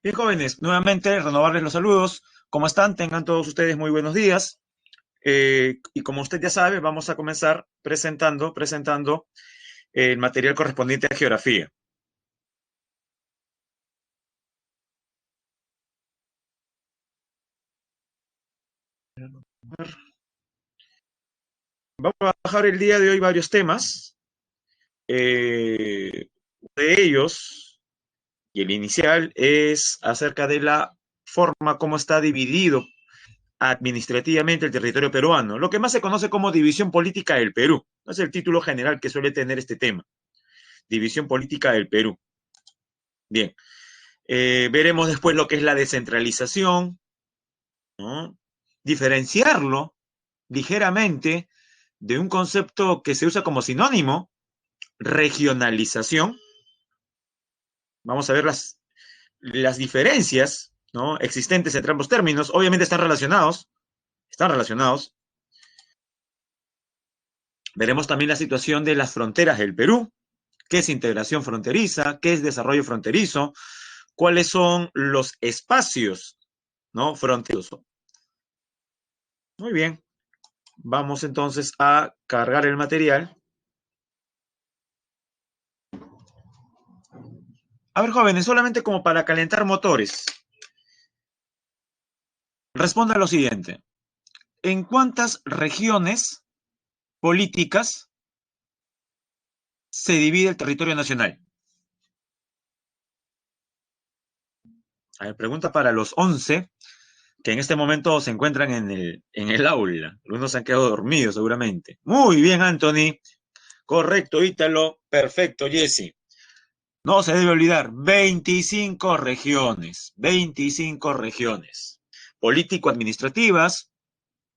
Bien, jóvenes, nuevamente renovarles los saludos. ¿Cómo están? Tengan todos ustedes muy buenos días. Y como usted ya sabe, vamos a comenzar presentando el material correspondiente a geografía. Vamos a trabajar el día de hoy varios temas. Uno de ellos, y el inicial, es acerca de la forma como está dividido administrativamente el territorio peruano, lo que más se conoce como división política del Perú. Es el título general que suele tener este tema, división política del Perú. Bien, veremos después lo que es la descentralización, ¿no? Diferenciarlo ligeramente de un concepto que se usa como sinónimo, regionalización. Vamos a ver las diferencias, ¿no?, existentes entre ambos términos. Obviamente están relacionados. Veremos también la situación de las fronteras del Perú, qué es integración fronteriza, qué es desarrollo fronterizo, cuáles son los espacios, ¿no?, fronterizos. Muy bien, vamos entonces a cargar el material. A ver, jóvenes, solamente como para calentar motores, responda lo siguiente. ¿En cuántas regiones políticas se divide el territorio nacional? A ver, pregunta para los 11 que en este momento se encuentran en el aula. Algunos se han quedado dormidos seguramente. Muy bien, Anthony. Correcto, Ítalo. Perfecto, Jesse. No se debe olvidar, 25 regiones. 25 regiones. Político-administrativas,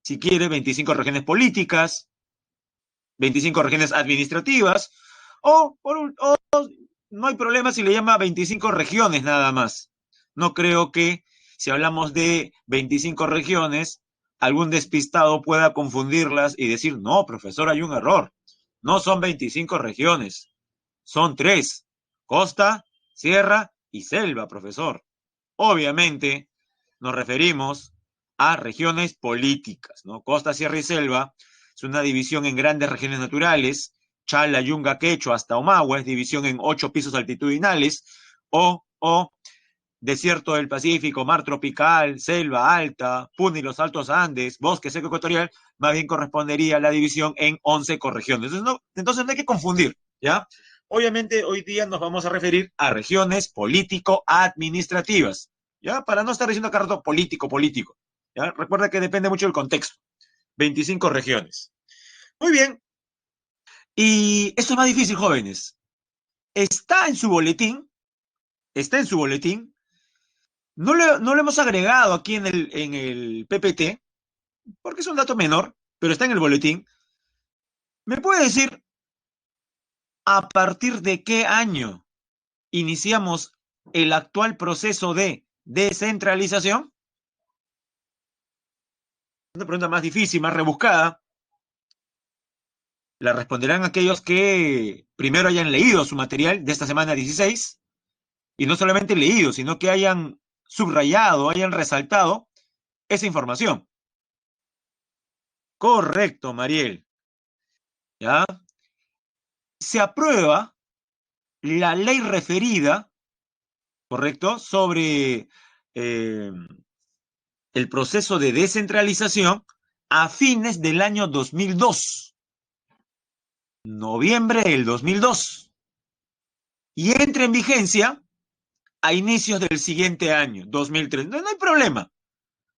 si quiere, 25 regiones políticas, 25 regiones administrativas, o no hay problema si le llama 25 regiones nada más. No creo que si hablamos de 25 regiones, algún despistado pueda confundirlas y decir, no, profesor, hay un error. No son 25 regiones, son 3: costa, sierra y selva, profesor. Obviamente nos referimos a regiones políticas, ¿no? Costa, sierra y selva es una división en grandes regiones naturales. Chala, Yunga, Quechua hasta Omagua es división en 8 pisos altitudinales, o desierto del Pacífico, mar tropical, selva alta, Puna y los Altos Andes, bosque seco ecuatorial, más bien correspondería la división en 11 ecorregiones. Entonces no hay que confundir, ¿ya? Obviamente hoy día nos vamos a referir a regiones político-administrativas, ¿ya? Para no estar diciendo cada rato político, ¿ya? Recuerda que depende mucho del contexto. 25 regiones. Muy bien. Y esto es más difícil, jóvenes. Está en su boletín, está en su boletín. No lo hemos agregado aquí en el PPT, porque es un dato menor, pero está en el boletín. ¿Me puede decir a partir de qué año iniciamos el actual proceso de descentralización? Una pregunta más difícil, más rebuscada. La responderán aquellos que primero hayan leído su material de esta semana 16, y no solamente leído, sino que hayan subrayado, hayan resaltado esa información. Correcto, Mariel. ¿Ya? Se aprueba la ley referida, ¿correcto?, sobre el proceso de descentralización a fines del año 2002, noviembre del 2002, y entra en vigencia a inicios del siguiente año, 2003. No hay problema,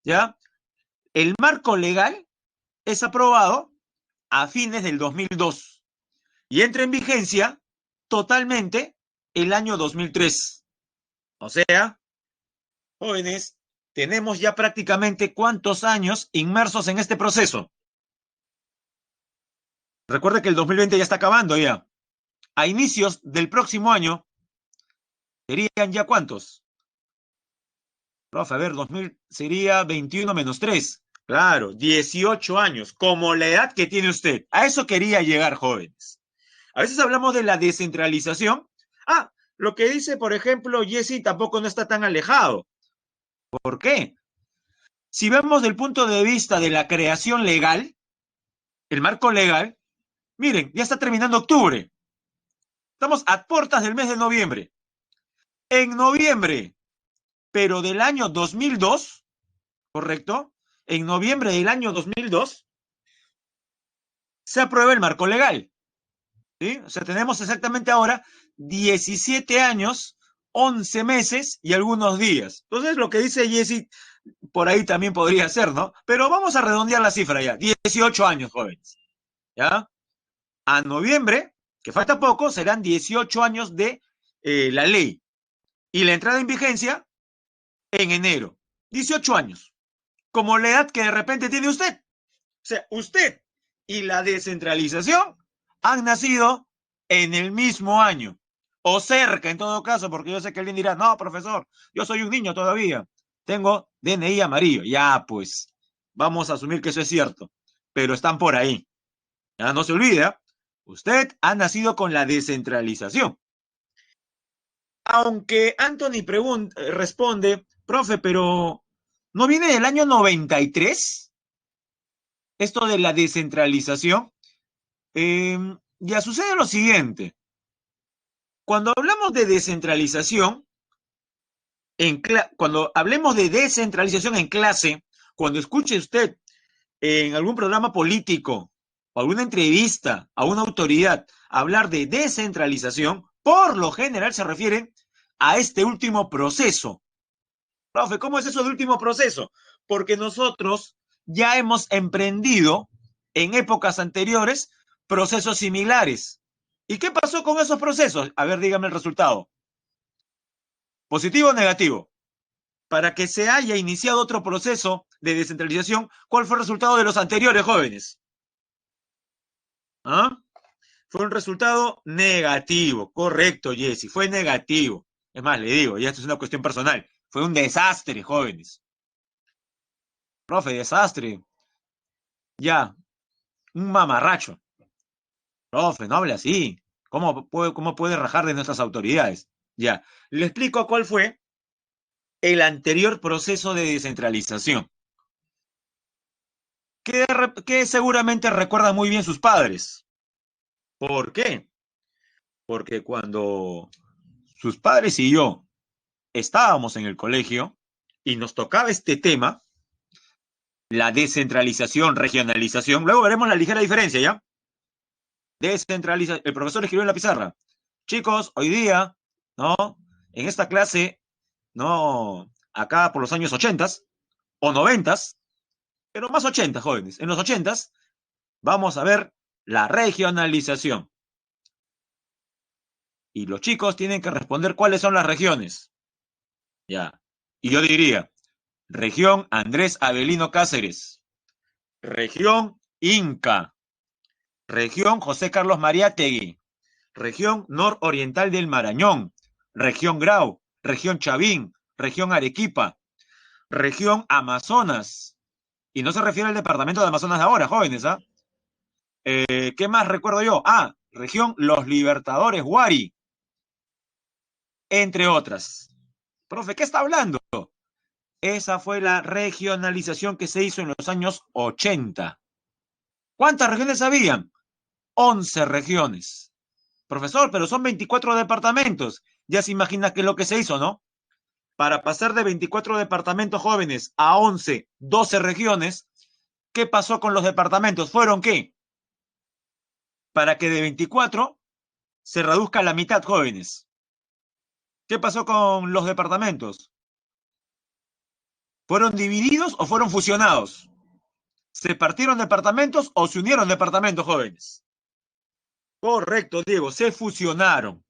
¿ya? El marco legal es aprobado a fines del 2002 y entra en vigencia totalmente el año 2003. O sea, jóvenes, tenemos ya prácticamente ¿cuántos años inmersos en este proceso? Recuerda que el 2020 ya está acabando ya. A inicios del próximo año, ¿serían ya cuántos? Profe, a ver, 2000 sería 21 menos 3. Claro, 18 años, como la edad que tiene usted. A eso quería llegar, jóvenes. A veces hablamos de la descentralización. Ah, lo que dice, por ejemplo, Jesse tampoco no está tan alejado. ¿Por qué? Si vemos del punto de vista de la creación legal, el marco legal, miren, ya está terminando octubre. Estamos a puertas del mes de noviembre. En noviembre, pero del año 2002, ¿correcto? En noviembre del año 2002, se aprueba el marco legal. ¿Sí? O sea, tenemos exactamente ahora 17 años, 11 meses y algunos días. Entonces, lo que dice Jesse, por ahí también podría ser, ¿no? Pero vamos a redondear la cifra ya. 18 años, jóvenes. ¿Ya? A noviembre, que falta poco, serán 18 años de la ley. Y la entrada en vigencia en enero. 18 años. Como la edad que de repente tiene usted. O sea, usted y la descentralización han nacido en el mismo año. O cerca, en todo caso, porque yo sé que alguien dirá, no, profesor, yo soy un niño todavía. Tengo DNI amarillo. Ya, pues, vamos a asumir que eso es cierto. Pero están por ahí. Ya no se olvida, usted ha nacido con la descentralización. Aunque Anthony responde, profe, pero ¿no viene del año 93? Esto de la descentralización. Ya sucede lo siguiente. Cuando hablamos de descentralización, cuando hablemos de descentralización en clase, cuando escuche usted en algún programa político o alguna entrevista a una autoridad hablar de descentralización, por lo general se refieren a este último proceso. Profe, ¿cómo es eso de último proceso? Porque nosotros ya hemos emprendido en épocas anteriores procesos similares. ¿Y qué pasó con esos procesos? A ver, dígame el resultado. ¿Positivo o negativo? Para que se haya iniciado otro proceso de descentralización, ¿cuál fue el resultado de los anteriores, jóvenes? ¿Ah? Fue un resultado negativo, correcto, Jesse, fue negativo. Es más, le digo, ya esto es una cuestión personal. Fue un desastre, jóvenes. Profe, desastre. Ya, un mamarracho. Profe, no hable así. ¿Cómo puede rajar de nuestras autoridades? Ya, le explico cuál fue el anterior proceso de descentralización, que seguramente recuerdan muy bien sus padres. ¿Por qué? Porque cuando sus padres y yo estábamos en el colegio y nos tocaba este tema, la descentralización, regionalización, luego veremos la ligera diferencia, ¿ya? El profesor escribió en la pizarra, chicos, hoy día, ¿no? En esta clase, ¿no? Acá por los años 80 o 90, pero más 80, jóvenes. En los 80 vamos a ver la regionalización. Y los chicos tienen que responder cuáles son las regiones. Ya. Y yo diría, región Andrés Avelino Cáceres, región Inca, región José Carlos Mariátegui, región nororiental del Marañón, región Grau, región Chavín, región Arequipa, región Amazonas. Y no se refiere al departamento de Amazonas de ahora, jóvenes, ¿ah? ¿Qué más recuerdo yo? Ah, región Los Libertadores, Huari, entre otras. Profe, ¿qué está hablando? Esa fue la regionalización que se hizo en los años 80. ¿Cuántas regiones habían? 11 regiones. Profesor, pero son 24 departamentos. Ya se imagina qué es lo que se hizo, ¿no? Para pasar de 24 departamentos jóvenes a 11, 12 regiones, ¿qué pasó con los departamentos? ¿Fueron qué? Para que de 24 se reduzca a la mitad, jóvenes. ¿Qué pasó con los departamentos? ¿Fueron divididos o fueron fusionados? ¿Se partieron departamentos o se unieron departamentos, jóvenes? Correcto, Diego, se fusionaron.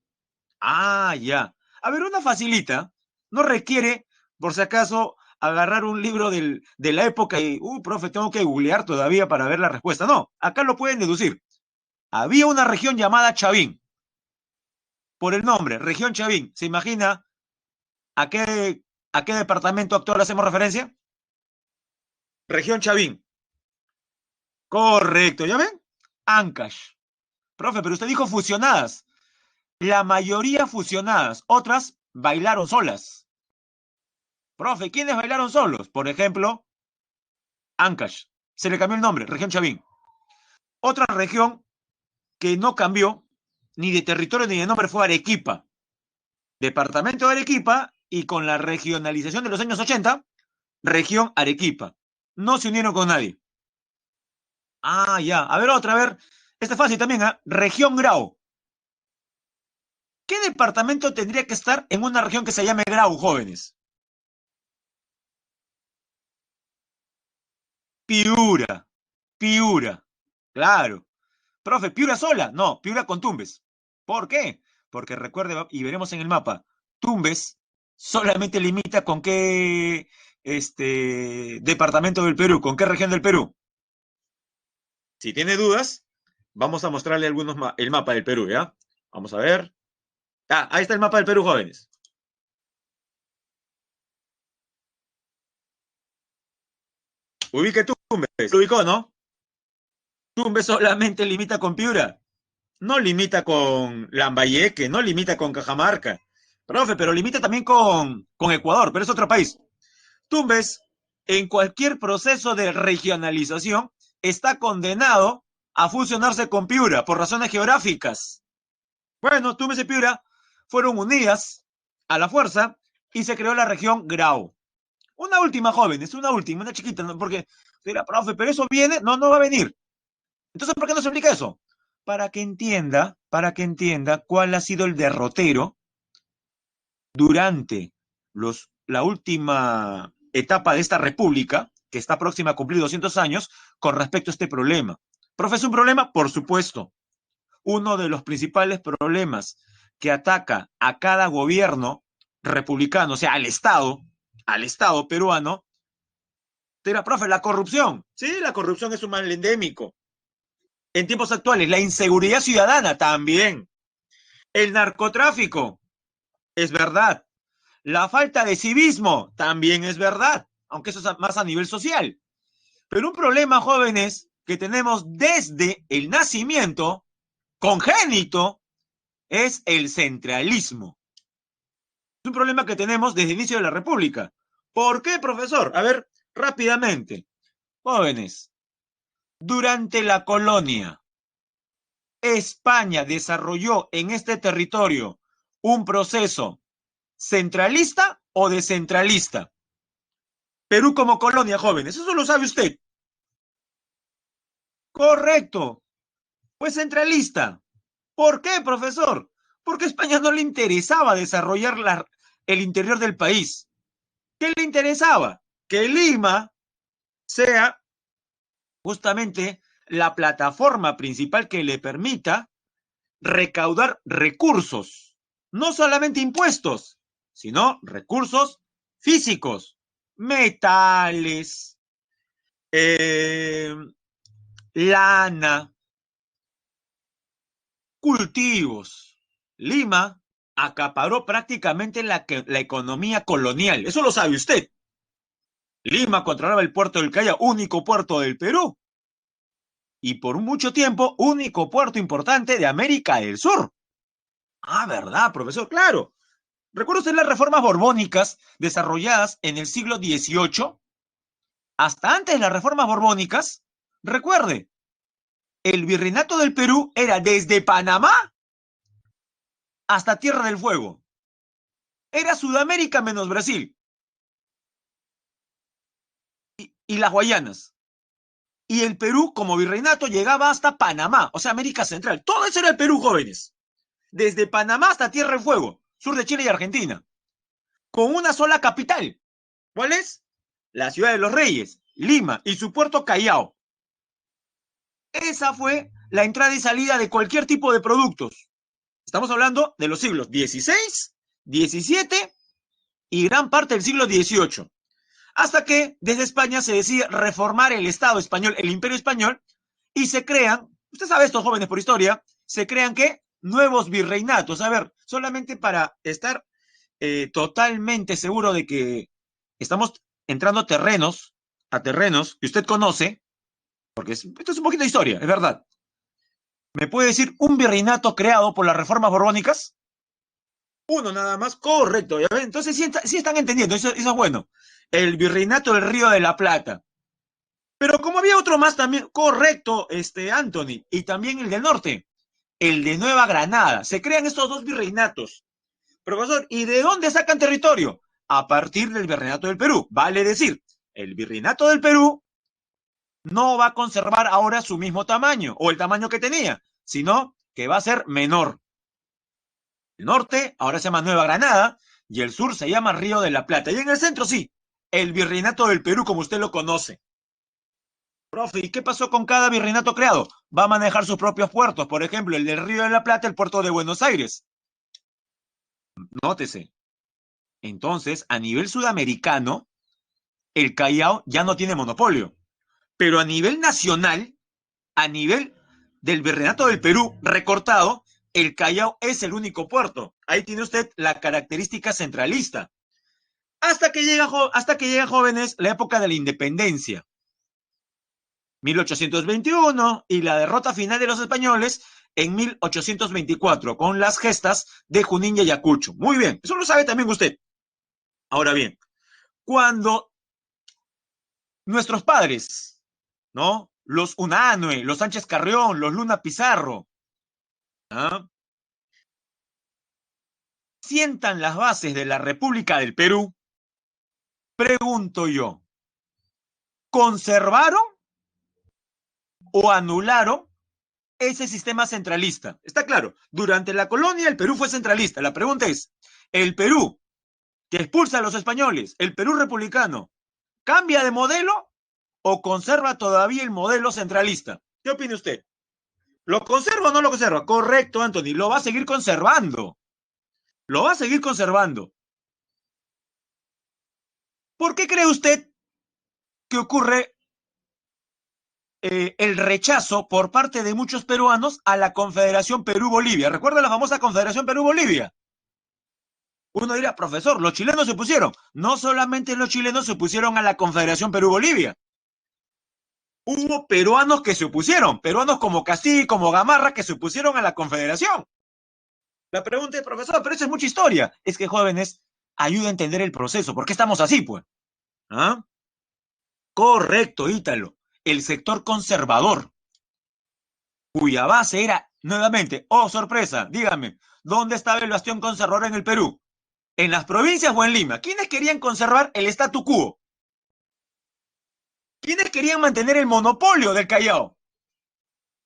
Ah, ya. A ver, una facilita. No requiere, por si acaso, agarrar un libro de la época y, profe, tengo que googlear todavía para ver la respuesta. No, acá lo pueden deducir. Había una región llamada Chavín. Por el nombre, región Chavín. ¿Se imagina a qué departamento actual hacemos referencia? Región Chavín. Correcto, ¿ya ven? Ancash. Profe, pero usted dijo fusionadas. La mayoría fusionadas, otras bailaron solas. Profe, ¿quiénes bailaron solos? Por ejemplo, Ancash. Se le cambió el nombre, región Chavín. Otra región que no cambió ni de territorio ni de nombre fue Arequipa. Departamento de Arequipa y con la regionalización de los años 80, región Arequipa. No se unieron con nadie. Ah, ya. A ver otra, a ver. Esta es fácil también, ¿eh? Región Grau. ¿Qué departamento tendría que estar en una región que se llame Grau, jóvenes? Piura. Piura. Claro. Profe, ¿Piura sola? No, Piura con Tumbes. ¿Por qué? Porque recuerde, y veremos en el mapa, Tumbes solamente limita con qué departamento del Perú, con qué región del Perú. Si tiene dudas, vamos a mostrarle el mapa del Perú, ¿ya? Vamos a ver. Ah, ahí está el mapa del Perú, jóvenes. Ubique Tumbes. ¿Lo ubicó, no? Tumbes solamente limita con Piura. No limita con Lambayeque, no limita con Cajamarca. Profe, pero limita también con Ecuador, pero es otro país. Tumbes, en cualquier proceso de regionalización, está condenado a fusionarse con Piura por razones geográficas. Bueno, Tumbes y Piura fueron unidas a la fuerza y se creó la región Grau. Una última, jóvenes, una última, una chiquita, ¿no? Porque dirá, profe, pero eso viene, no, no va a venir. Entonces, ¿por qué no se explica eso? Para que entienda cuál ha sido el derrotero durante la última etapa de esta república, que está próxima a cumplir 200 años, con respecto a este problema. ¿Profe, es un problema? Por supuesto. Uno de los principales problemas que ataca a cada gobierno republicano, o sea, al Estado peruano, era, profe, la corrupción. Sí, la corrupción es un mal endémico. En tiempos actuales, la inseguridad ciudadana también. El narcotráfico, es verdad. La falta de civismo también es verdad, aunque eso es más a nivel social. Pero un problema, jóvenes, que tenemos desde el nacimiento, congénito, es el centralismo. Es un problema que tenemos desde el inicio de la República. ¿Por qué, profesor? A ver, rápidamente. Jóvenes, durante la colonia, España desarrolló en este territorio un proceso centralista o descentralista. Perú como colonia, jóvenes, eso lo sabe usted. Correcto, pues centralista. ¿Por qué, profesor? Porque a España no le interesaba desarrollar el interior del país. ¿Qué le interesaba? Que Lima sea justamente la plataforma principal que le permita recaudar recursos, no solamente impuestos, sino recursos físicos, metales, lana, cultivos. Lima acaparó prácticamente la economía colonial. Eso lo sabe usted. Lima controlaba el puerto del Callao, único puerto del Perú. Y por mucho tiempo, único puerto importante de América del Sur. Ah, ¿verdad, profesor? Claro. ¿Recuerda usted las reformas borbónicas desarrolladas en el siglo XVIII? Hasta antes de las reformas borbónicas, recuerde, el virreinato del Perú era desde Panamá hasta Tierra del Fuego. Era Sudamérica menos Brasil y las Guayanas. Y el Perú, como virreinato, llegaba hasta Panamá, o sea, América Central. Todo eso era el Perú, jóvenes. Desde Panamá hasta Tierra del Fuego, sur de Chile y Argentina. Con una sola capital. ¿Cuál es? La ciudad de los Reyes, Lima y su puerto Callao. Esa fue la entrada y salida de cualquier tipo de productos. Estamos hablando de los siglos XVI, XVII y gran parte del siglo XVIII. Hasta que desde España se decide reformar el Estado español, el Imperio Español, y se crean, usted sabe esto, jóvenes por historia, se crean ¿qué? Nuevos virreinatos. A ver, solamente para estar totalmente seguro de que estamos entrando a terrenos que usted conoce, porque esto es un poquito de historia, es verdad. ¿Me puede decir un virreinato creado por las reformas borbónicas? Uno nada más, correcto. ¿Ya ven? Entonces sí están entendiendo, eso es bueno. El virreinato del Río de la Plata. Pero como había otro más también, correcto, Anthony, y también el del norte, el de Nueva Granada. Se crean estos dos virreinatos. Profesor, ¿y de dónde sacan territorio? A partir del virreinato del Perú. Vale decir, el virreinato del Perú no va a conservar ahora su mismo tamaño o el tamaño que tenía, sino que va a ser menor. El norte ahora se llama Nueva Granada y el sur se llama Río de la Plata. Y en el centro sí, el virreinato del Perú como usted lo conoce. Profe, ¿y qué pasó con cada virreinato creado? Va a manejar sus propios puertos, por ejemplo, el del Río de la Plata, el puerto de Buenos Aires. Nótese. Entonces, a nivel sudamericano, el Callao ya no tiene monopolio. Pero a nivel nacional, a nivel del virreinato del Perú recortado, el Callao es el único puerto. Ahí tiene usted la característica centralista. Hasta que llega jóvenes la época de la independencia. 1821 y la derrota final de los españoles en 1824 con las gestas de Junín y Ayacucho. Muy bien, eso lo sabe también usted. Ahora bien, cuando nuestros padres, ¿no? Los Unanue, los Sánchez Carrión, los Luna Pizarro, ¿ah? Sientan las bases de la República del Perú, pregunto yo, ¿conservaron o anularon ese sistema centralista? Está claro, durante la colonia el Perú fue centralista. La pregunta es, ¿el Perú que expulsa a los españoles, el Perú republicano, cambia de modelo o conserva todavía el modelo centralista? ¿Qué opina usted? ¿Lo conserva o no lo conserva? Correcto, Anthony, lo va a seguir conservando. Lo va a seguir conservando. ¿Por qué cree usted que ocurre el rechazo por parte de muchos peruanos a la Confederación Perú-Bolivia? ¿Recuerda la famosa Confederación Perú-Bolivia? Uno dirá, profesor, los chilenos se opusieron. No solamente los chilenos se opusieron a la Confederación Perú-Bolivia. Hubo peruanos que se opusieron, peruanos como Castillo y como Gamarra que se opusieron a la Confederación. La pregunta es, profesor, pero eso es mucha historia. Es que, jóvenes, ayuda a entender el proceso. ¿Por qué estamos así, pues? ¿Ah? Correcto, Ítalo. El sector conservador, cuya base era, nuevamente, oh sorpresa, dígame, ¿dónde estaba el bastión conservador en el Perú? ¿En las provincias o en Lima? ¿Quiénes querían conservar el statu quo? ¿Quiénes querían mantener el monopolio del Callao?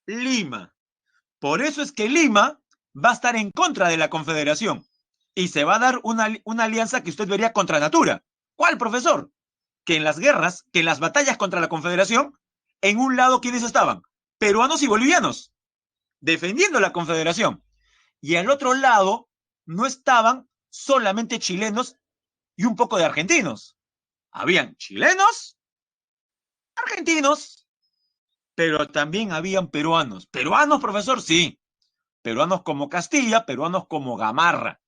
Lima. Por eso es que Lima va a estar en contra de la Confederación y se va a dar una alianza que usted vería contra natura. ¿Cuál, profesor? Que en las guerras, que en las batallas contra la Confederación, en un lado, ¿quiénes estaban? Peruanos y bolivianos, defendiendo la Confederación. Y al otro lado no estaban solamente chilenos y un poco de argentinos. Habían chilenos, argentinos, pero también habían peruanos. ¿Peruanos, profesor? Sí. Peruanos como Castilla, peruanos como Gamarra,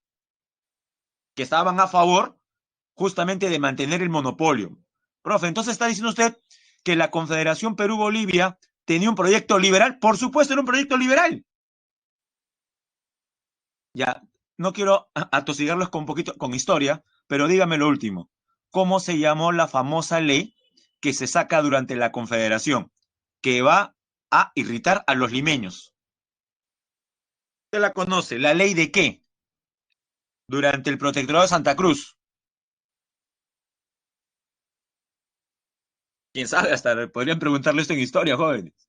que estaban a favor justamente de mantener el monopolio. Profe, entonces está diciendo usted que la Confederación Perú-Bolivia tenía un proyecto liberal. Por supuesto, era un proyecto liberal. Ya, no quiero atosigarlos con un poquito con historia, pero dígame lo último. ¿Cómo se llamó la famosa ley que se saca durante la Confederación, que va a irritar a los limeños? ¿Usted la conoce? ¿La ley de qué? Durante el protectorado de Santa Cruz. Quién sabe, hasta podrían preguntarle esto en historia, jóvenes.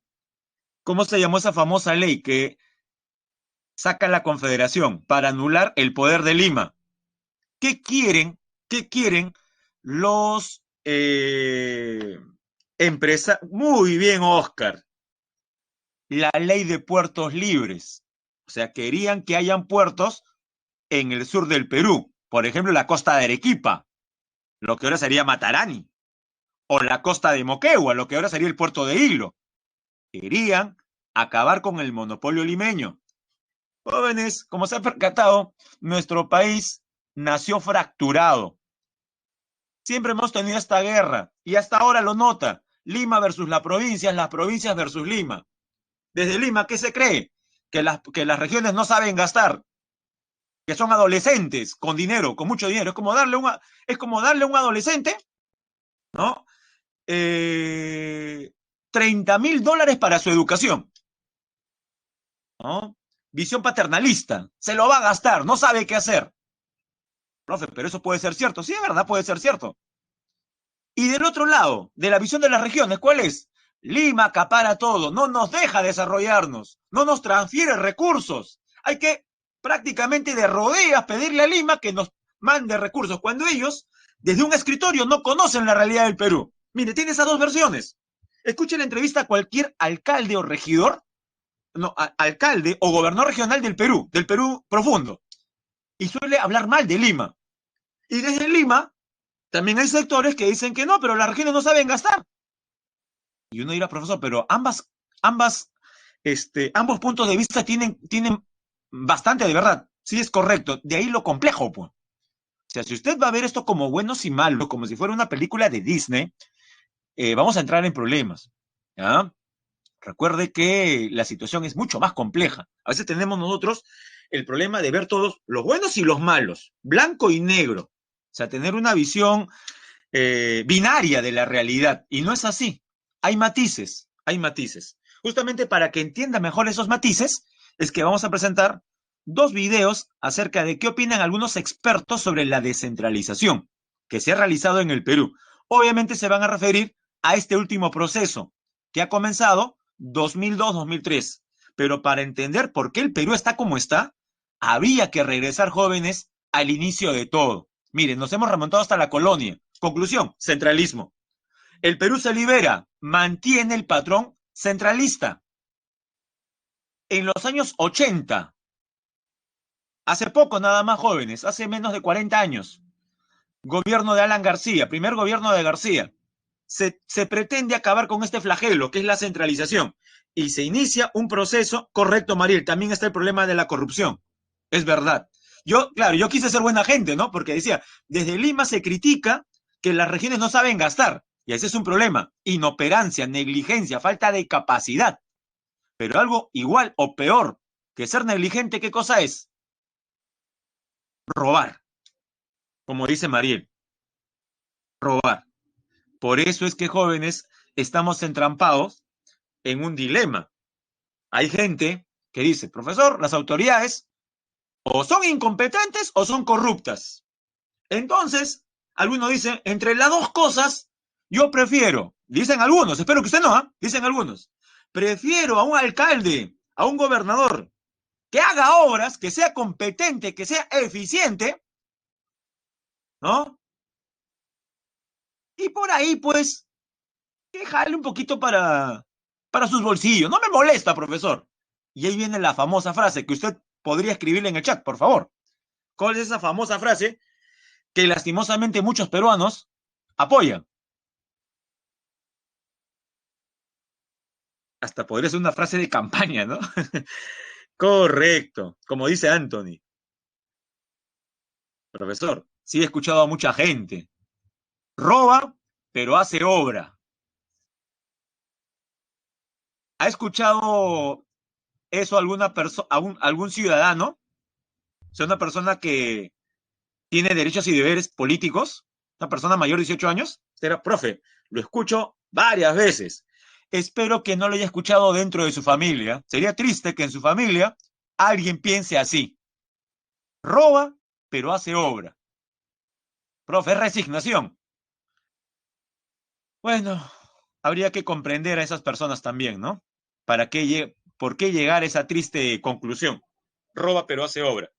¿Cómo se llamó esa famosa ley que saca la Confederación para anular el poder de Lima? ¿Qué quieren? ¿Qué quieren los empresarios? Muy bien, Oscar. La ley de puertos libres. O sea, querían que hayan puertos en el sur del Perú. Por ejemplo, la costa de Arequipa, lo que ahora sería Matarani. O la costa de Moquegua, lo que ahora sería el puerto de Hilo. Querían acabar con el monopolio limeño. Jóvenes, como se ha percatado, nuestro país nació fracturado. Siempre hemos tenido esta guerra y hasta ahora lo nota. Lima versus las provincias versus Lima. Desde Lima, ¿qué se cree? que las regiones no saben gastar, que son adolescentes con dinero, con mucho dinero. Es como darle a un adolescente, ¿no? 30.000 dólares para su educación, ¿no? Visión paternalista, se lo va a gastar, no sabe qué hacer. Profe, pero eso puede ser cierto. Sí, es verdad, puede ser cierto. Y del otro lado, de la visión de las regiones, ¿cuál es? Lima acapara todo, no nos deja desarrollarnos, no nos transfiere recursos. Hay que prácticamente de rodeas pedirle a Lima que nos mande recursos, cuando ellos, desde un escritorio, no conocen la realidad del Perú. Mire, tiene esas dos versiones. Escuche la entrevista a cualquier alcalde o regidor, no, alcalde o gobernador regional del Perú profundo, y suele hablar mal de Lima. Y desde Lima también hay sectores que dicen que no, pero las regiones no saben gastar. Y uno dirá, profesor, pero ambas, ambos puntos de vista tienen bastante de verdad. Sí, es correcto. De ahí lo complejo, pues. O sea, si usted va a ver esto como buenos y malos, como si fuera una película de Disney, vamos a entrar en problemas. ¿Ya? Recuerde que la situación es mucho más compleja. A veces tenemos nosotros el problema de ver todos los buenos y los malos, blanco y negro. O sea, tener una visión binaria de la realidad. Y no es así. Hay matices, hay matices. Justamente para que entienda mejor esos matices, es que vamos a presentar dos videos acerca de qué opinan algunos expertos sobre la descentralización que se ha realizado en el Perú. Obviamente se van a referir a este último proceso que ha comenzado 2002-2003. Pero para entender por qué el Perú está como está, había que regresar, jóvenes, al inicio de todo. Miren, nos hemos remontado hasta la colonia. Conclusión, centralismo. El Perú se libera, mantiene el patrón centralista. En los años 80, hace poco nada más, jóvenes, hace menos de 40 años, gobierno de Alan García, primer gobierno de García, se pretende acabar con este flagelo que es la centralización y se inicia un proceso correcto, Mariel. También está el problema de la corrupción. Es verdad. Claro, yo quise ser buena gente, ¿no? Porque decía, desde Lima se critica que las regiones no saben gastar. Y ese es un problema. Inoperancia, negligencia, falta de capacidad. Pero algo igual o peor que ser negligente, ¿qué cosa es? Robar, como dice Mariel, robar. Por eso es que, jóvenes, estamos entrampados en un dilema. Hay gente que dice, profesor, las autoridades o son incompetentes o son corruptas. Entonces, algunos dicen, entre las dos cosas, yo prefiero, dicen algunos, espero que usted no, dicen algunos, prefiero a un alcalde, a un gobernador, que haga obras, que sea competente, que sea eficiente, ¿no? Y por ahí, pues, que jale un poquito para sus bolsillos. No me molesta, profesor. Y ahí viene la famosa frase que usted podría escribirle en el chat, por favor. ¿Cuál es esa famosa frase que lastimosamente muchos peruanos apoyan? Hasta podría ser una frase de campaña, ¿no? Correcto, como dice Anthony. Profesor, sí he escuchado a mucha gente. Roba, pero hace obra. ¿Ha escuchado eso alguna algún ciudadano? O sea, una persona que tiene derechos y deberes políticos, una persona mayor de 18 años. Era, profe, lo escucho varias veces. Espero que no lo haya escuchado dentro de su familia. Sería triste que en su familia alguien piense así. Roba, pero hace obra. Profe, es resignación. Bueno, habría que comprender a esas personas también, ¿no? ¿Por qué llegar a esa triste conclusión? Roba, pero hace obra.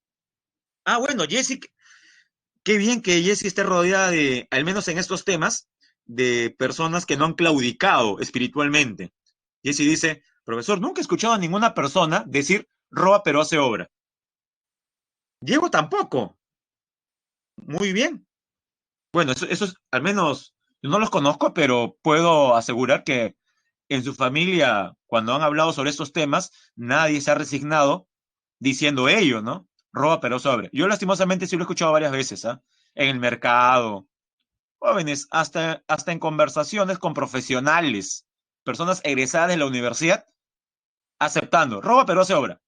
Ah, bueno, Jessica, qué bien que Jessie esté rodeada de, al menos en estos temas, de personas que no han claudicado espiritualmente. Jessie dice, profesor, nunca he escuchado a ninguna persona decir roba pero hace obra. Diego tampoco. Muy bien. Bueno, eso es, al menos, yo no los conozco, pero puedo asegurar que en su familia, cuando han hablado sobre estos temas, nadie se ha resignado diciendo ello, ¿no? Roba pero sobre. Yo lastimosamente sí lo he escuchado varias veces, ¿ah? En el mercado, jóvenes, hasta en conversaciones con profesionales, personas egresadas de la universidad, aceptando, roba pero hace obra.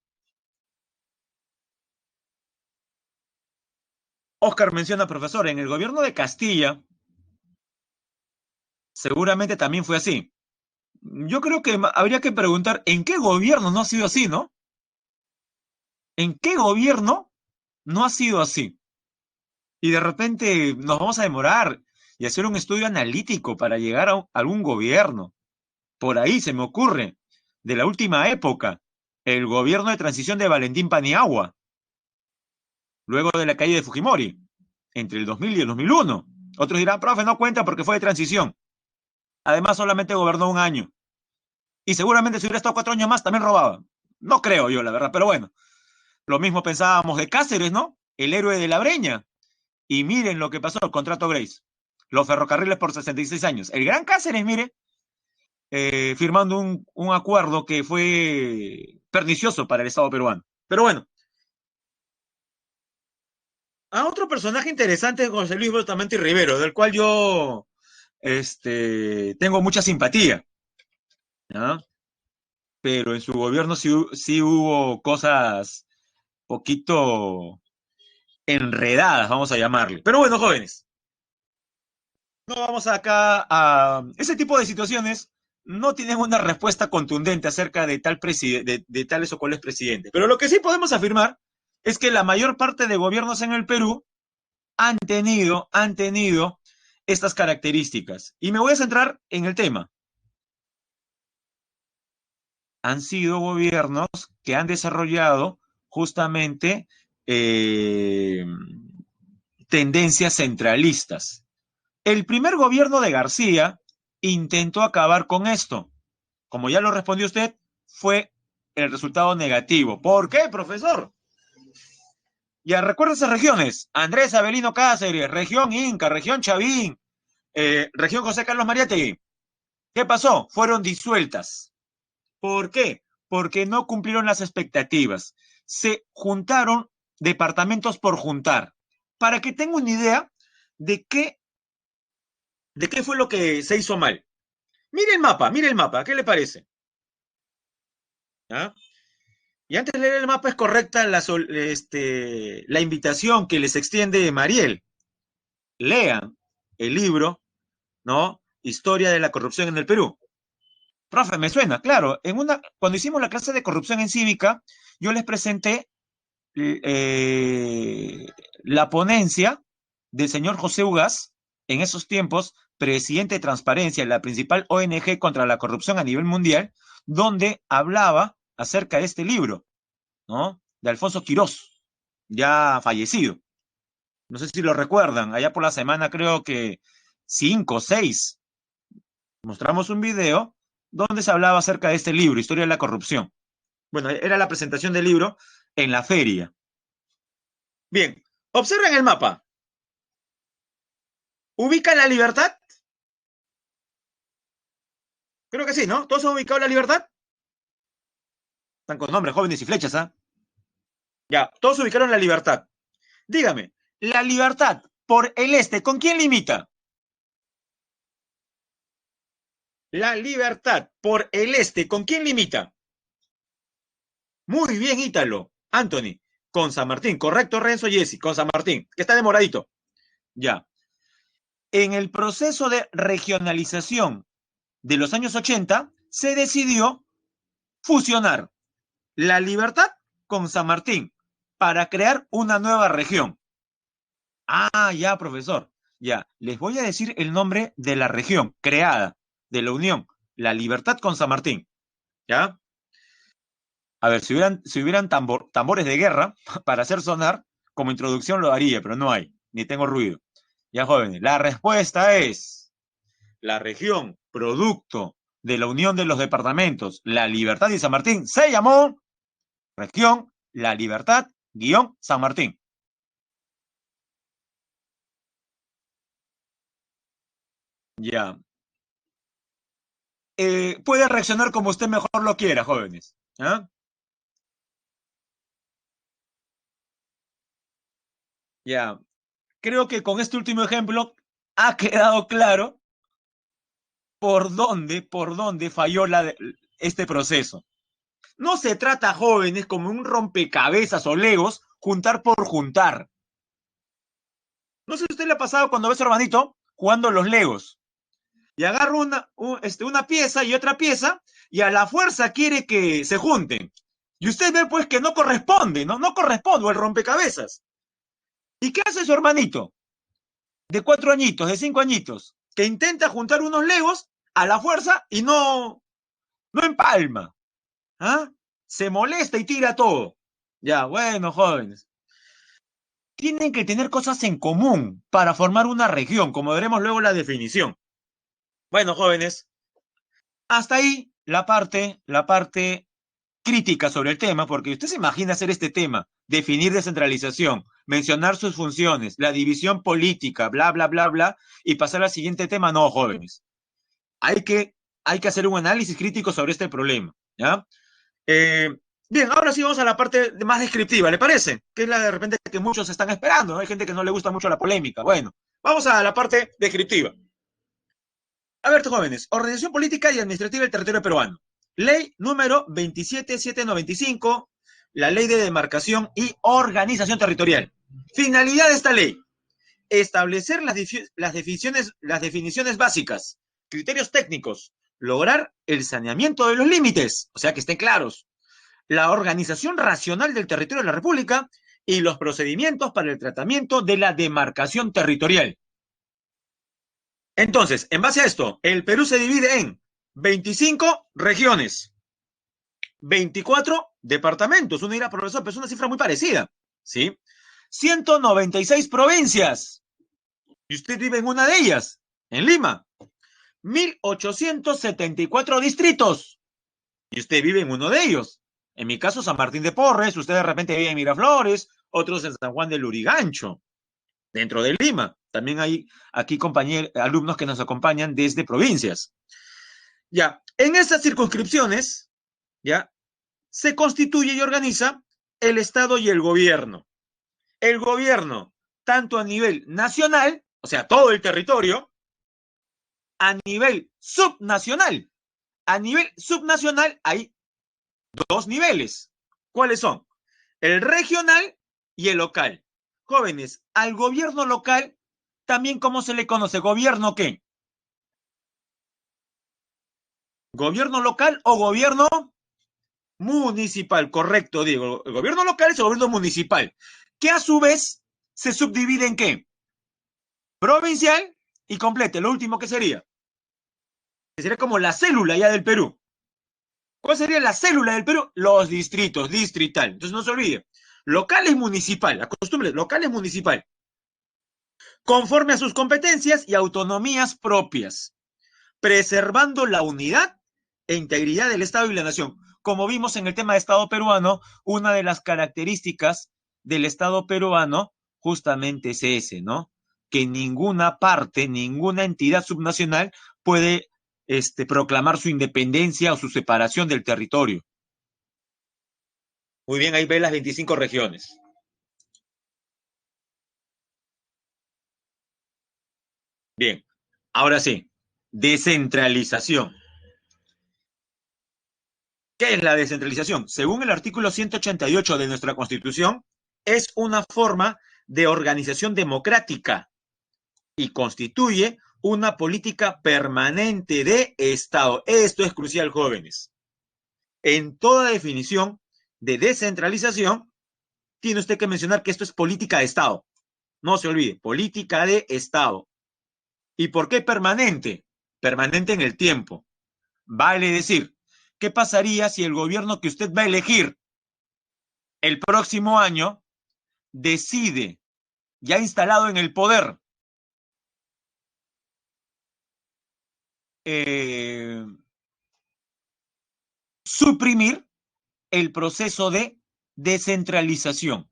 Oscar menciona, profesor, en el gobierno de Castilla seguramente también fue así. Yo creo que habría que preguntar en qué gobierno no ha sido así, ¿no? ¿En qué gobierno no ha sido así? Y de repente nos vamos a demorar y hacer un estudio analítico para llegar a algún gobierno. Por ahí se me ocurre, de la última época, el gobierno de transición de Valentín Paniagua, luego de la caída de Fujimori, entre el 2000 y el 2001. Otros dirán, profe, no cuenta porque fue de transición. Además, solamente gobernó un año. Y seguramente si hubiera estado 4 años más, también robaba. No creo yo, la verdad, pero bueno. Lo mismo pensábamos de Cáceres, ¿no? El héroe de la Breña. Y miren lo que pasó, el contrato Grace. Los ferrocarriles por 66 años. El gran Cáceres, mire, firmando un acuerdo que fue pernicioso para el Estado peruano. Pero bueno, a otro personaje interesante es José Luis Bustamante Rivero, del cual yo tengo mucha simpatía, ¿no? Pero en su gobierno sí hubo cosas poquito enredadas, vamos a llamarle. Pero bueno, jóvenes, no vamos acá a... Ese tipo de situaciones no tienen una respuesta contundente acerca de de tales o cuales presidentes. Pero lo que sí podemos afirmar es que la mayor parte de gobiernos en el Perú han tenido estas características. Y me voy a centrar en el tema. Han sido gobiernos que han desarrollado justamente eh, tendencias centralistas. El primer gobierno de García intentó acabar con esto. Como ya lo respondió usted, fue el resultado negativo. ¿Por qué, profesor? Ya recuerda esas regiones. Andrés Avelino Cáceres, región Inca, región Chavín, región José Carlos Mariátegui. ¿Qué pasó? Fueron disueltas. ¿Por qué? Porque no cumplieron las expectativas. Se juntaron departamentos por juntar. Para que tenga una idea de qué fue lo que se hizo mal. Mire el mapa, ¿qué le parece? ¿Ah? Y antes de leer el mapa es correcta la invitación que les extiende Mariel. Lean el libro, ¿no? Historia de la corrupción en el Perú. Profe, me suena, claro. Cuando hicimos la clase de corrupción en cívica, yo les presenté eh, la ponencia del señor José Ugas, en esos tiempos, presidente de Transparencia, la principal ONG contra la corrupción a nivel mundial, donde hablaba acerca de este libro, ¿no? De Alfonso Quirós, ya fallecido. No sé si lo recuerdan, allá por la semana creo que 5 o 6, mostramos un video donde se hablaba acerca de este libro, Historia de la Corrupción. Bueno, era la presentación del libro en la feria. Bien, observen el mapa. ¿Ubica la libertad? Creo que sí, ¿no? ¿Todos han ubicado la libertad? Están con nombres, jóvenes y flechas, ¿ah? Ya, todos ubicaron la libertad. Dígame, la libertad por el este, ¿con quién limita? La libertad por el este, ¿con quién limita? Muy bien, Ítalo. Anthony, con San Martín. Correcto, Renzo Jesse, con San Martín, que está demoradito. Ya. En el proceso de regionalización de los años 80, se decidió fusionar la Libertad con San Martín para crear una nueva región. Ah, ya, profesor. Ya, les voy a decir el nombre de la región creada, de la unión, la Libertad con San Martín. ¿Ya? A ver, si hubieran tambores de guerra para hacer sonar, como introducción lo haría, pero no hay, ni tengo ruido. Ya, jóvenes, la respuesta es la región producto de la unión de los departamentos La Libertad y San Martín se llamó región La Libertad guión San Martín. Ya. Puede reaccionar como usted mejor lo quiera, jóvenes. ¿Ah? Ya. Creo que con este último ejemplo ha quedado claro por dónde falló este proceso. No se trata, jóvenes, como un rompecabezas o legos, juntar por juntar. No sé si a usted le ha pasado cuando ve a su hermanito jugando los Legos y agarra una pieza y otra pieza y a la fuerza quiere que se junten. Y usted ve pues que no corresponde, ¿no? No corresponde, o el rompecabezas. ¿Y qué hace su hermanito? De 4 añitos, de 5 añitos, que intenta juntar unos Legos a la fuerza y no empalma. ¿Ah? Se molesta y tira todo. Ya, bueno, jóvenes. Tienen que tener cosas en común para formar una región, como veremos luego la definición. Bueno, jóvenes, hasta ahí la parte crítica sobre el tema, porque usted se imagina hacer este tema, definir descentralización, mencionar sus funciones, la división política, bla, bla, bla, bla, y pasar al siguiente tema. No, jóvenes. Hay que, hay que hacer un análisis crítico sobre este problema, ¿ya? Eh, Bien, ahora sí vamos a la parte más descriptiva, ¿le parece? Que es la de repente que muchos están esperando, ¿no? Hay gente que no le gusta mucho la polémica. Bueno, vamos a la parte descriptiva. A ver, jóvenes, organización política y administrativa del territorio peruano. Ley número 27795, la ley de demarcación y organización territorial. Finalidad de esta ley: establecer las definiciones básicas, criterios técnicos, lograr el saneamiento de los límites, o sea que estén claros, la organización racional del territorio de la República y los procedimientos para el tratamiento de la demarcación territorial. Entonces, en base a esto, el Perú se divide en 25 regiones, 24 departamentos. Uno dirá, profesor, pero es una cifra muy parecida, ¿sí? 196 provincias, y usted vive en una de ellas, en Lima. 1874 distritos, y usted vive en uno de ellos. En mi caso, San Martín de Porres, usted de repente vive en Miraflores, otros en San Juan del Lurigancho, dentro de Lima. También hay aquí alumnos que nos acompañan desde provincias. Ya, en estas circunscripciones, ya, se constituye y organiza el Estado y el gobierno. El gobierno, tanto a nivel nacional, o sea, todo el territorio, a nivel subnacional. A nivel subnacional hay dos niveles. ¿Cuáles son? El regional y el local. Jóvenes, al gobierno local, también ¿cómo se le conoce? ¿Gobierno qué? ¿Gobierno local o gobierno municipal? Correcto, digo. El gobierno local es el gobierno municipal, que a su vez se subdivide en qué? Provincial y complete. Lo último que sería como la célula ya del Perú. ¿Cuál sería la célula del Perú? Los distritos, distrital. Entonces no se olvide. Local es municipal, acostumbre, local es municipal, conforme a sus competencias y autonomías propias, preservando la unidad e integridad del Estado y la nación. Como vimos en el tema de Estado peruano, una de las características del Estado peruano justamente es ese, ¿no? Que ninguna parte, ninguna entidad subnacional puede proclamar su independencia o su separación del territorio. Muy bien, ahí ve las 25 regiones. Bien, ahora sí, descentralización. ¿Qué es la descentralización? Según el artículo 188 de nuestra Constitución, es una forma de organización democrática y constituye una política permanente de Estado. Esto es crucial, jóvenes. En toda definición de descentralización, tiene usted que mencionar que esto es política de Estado. No se olvide, política de Estado. ¿Y por qué permanente? Permanente en el tiempo. Vale decir, ¿qué pasaría si el gobierno que usted va a elegir el próximo año decide, ya instalado en el poder, eh, suprimir el proceso de descentralización?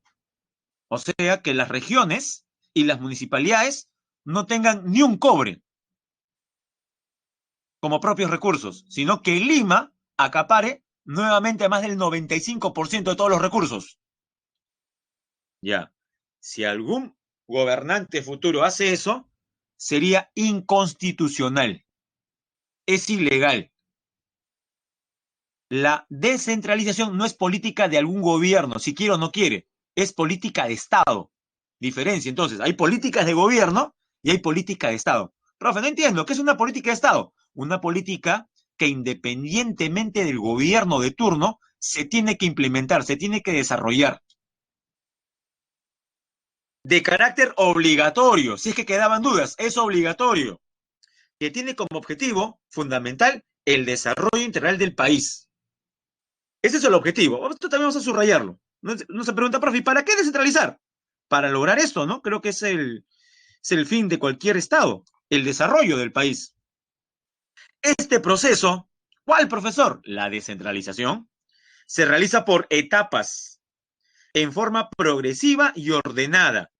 O sea, que las regiones y las municipalidades no tengan ni un cobre como propios recursos, sino que Lima acapare nuevamente más del 95% de todos los recursos. Ya, si algún gobernante futuro hace eso, sería inconstitucional, es ilegal. La descentralización no es política de algún gobierno, si quiere o no quiere, es política de Estado. Diferencia, entonces, hay políticas de gobierno y hay política de Estado. Profe, no entiendo, ¿qué es una política de Estado? Una política que independientemente del gobierno de turno, se tiene que implementar, se tiene que desarrollar. De carácter obligatorio, si es que quedaban dudas, es obligatorio, que tiene como objetivo fundamental el desarrollo integral del país. Ese es el objetivo. Esto también vamos a subrayarlo. No se pregunta, profe, ¿para qué descentralizar? Para lograr esto, ¿no? Creo que es el fin de cualquier Estado, el desarrollo del país. Este proceso, ¿cuál, profesor? La descentralización, se realiza por etapas, en forma progresiva y ordenada,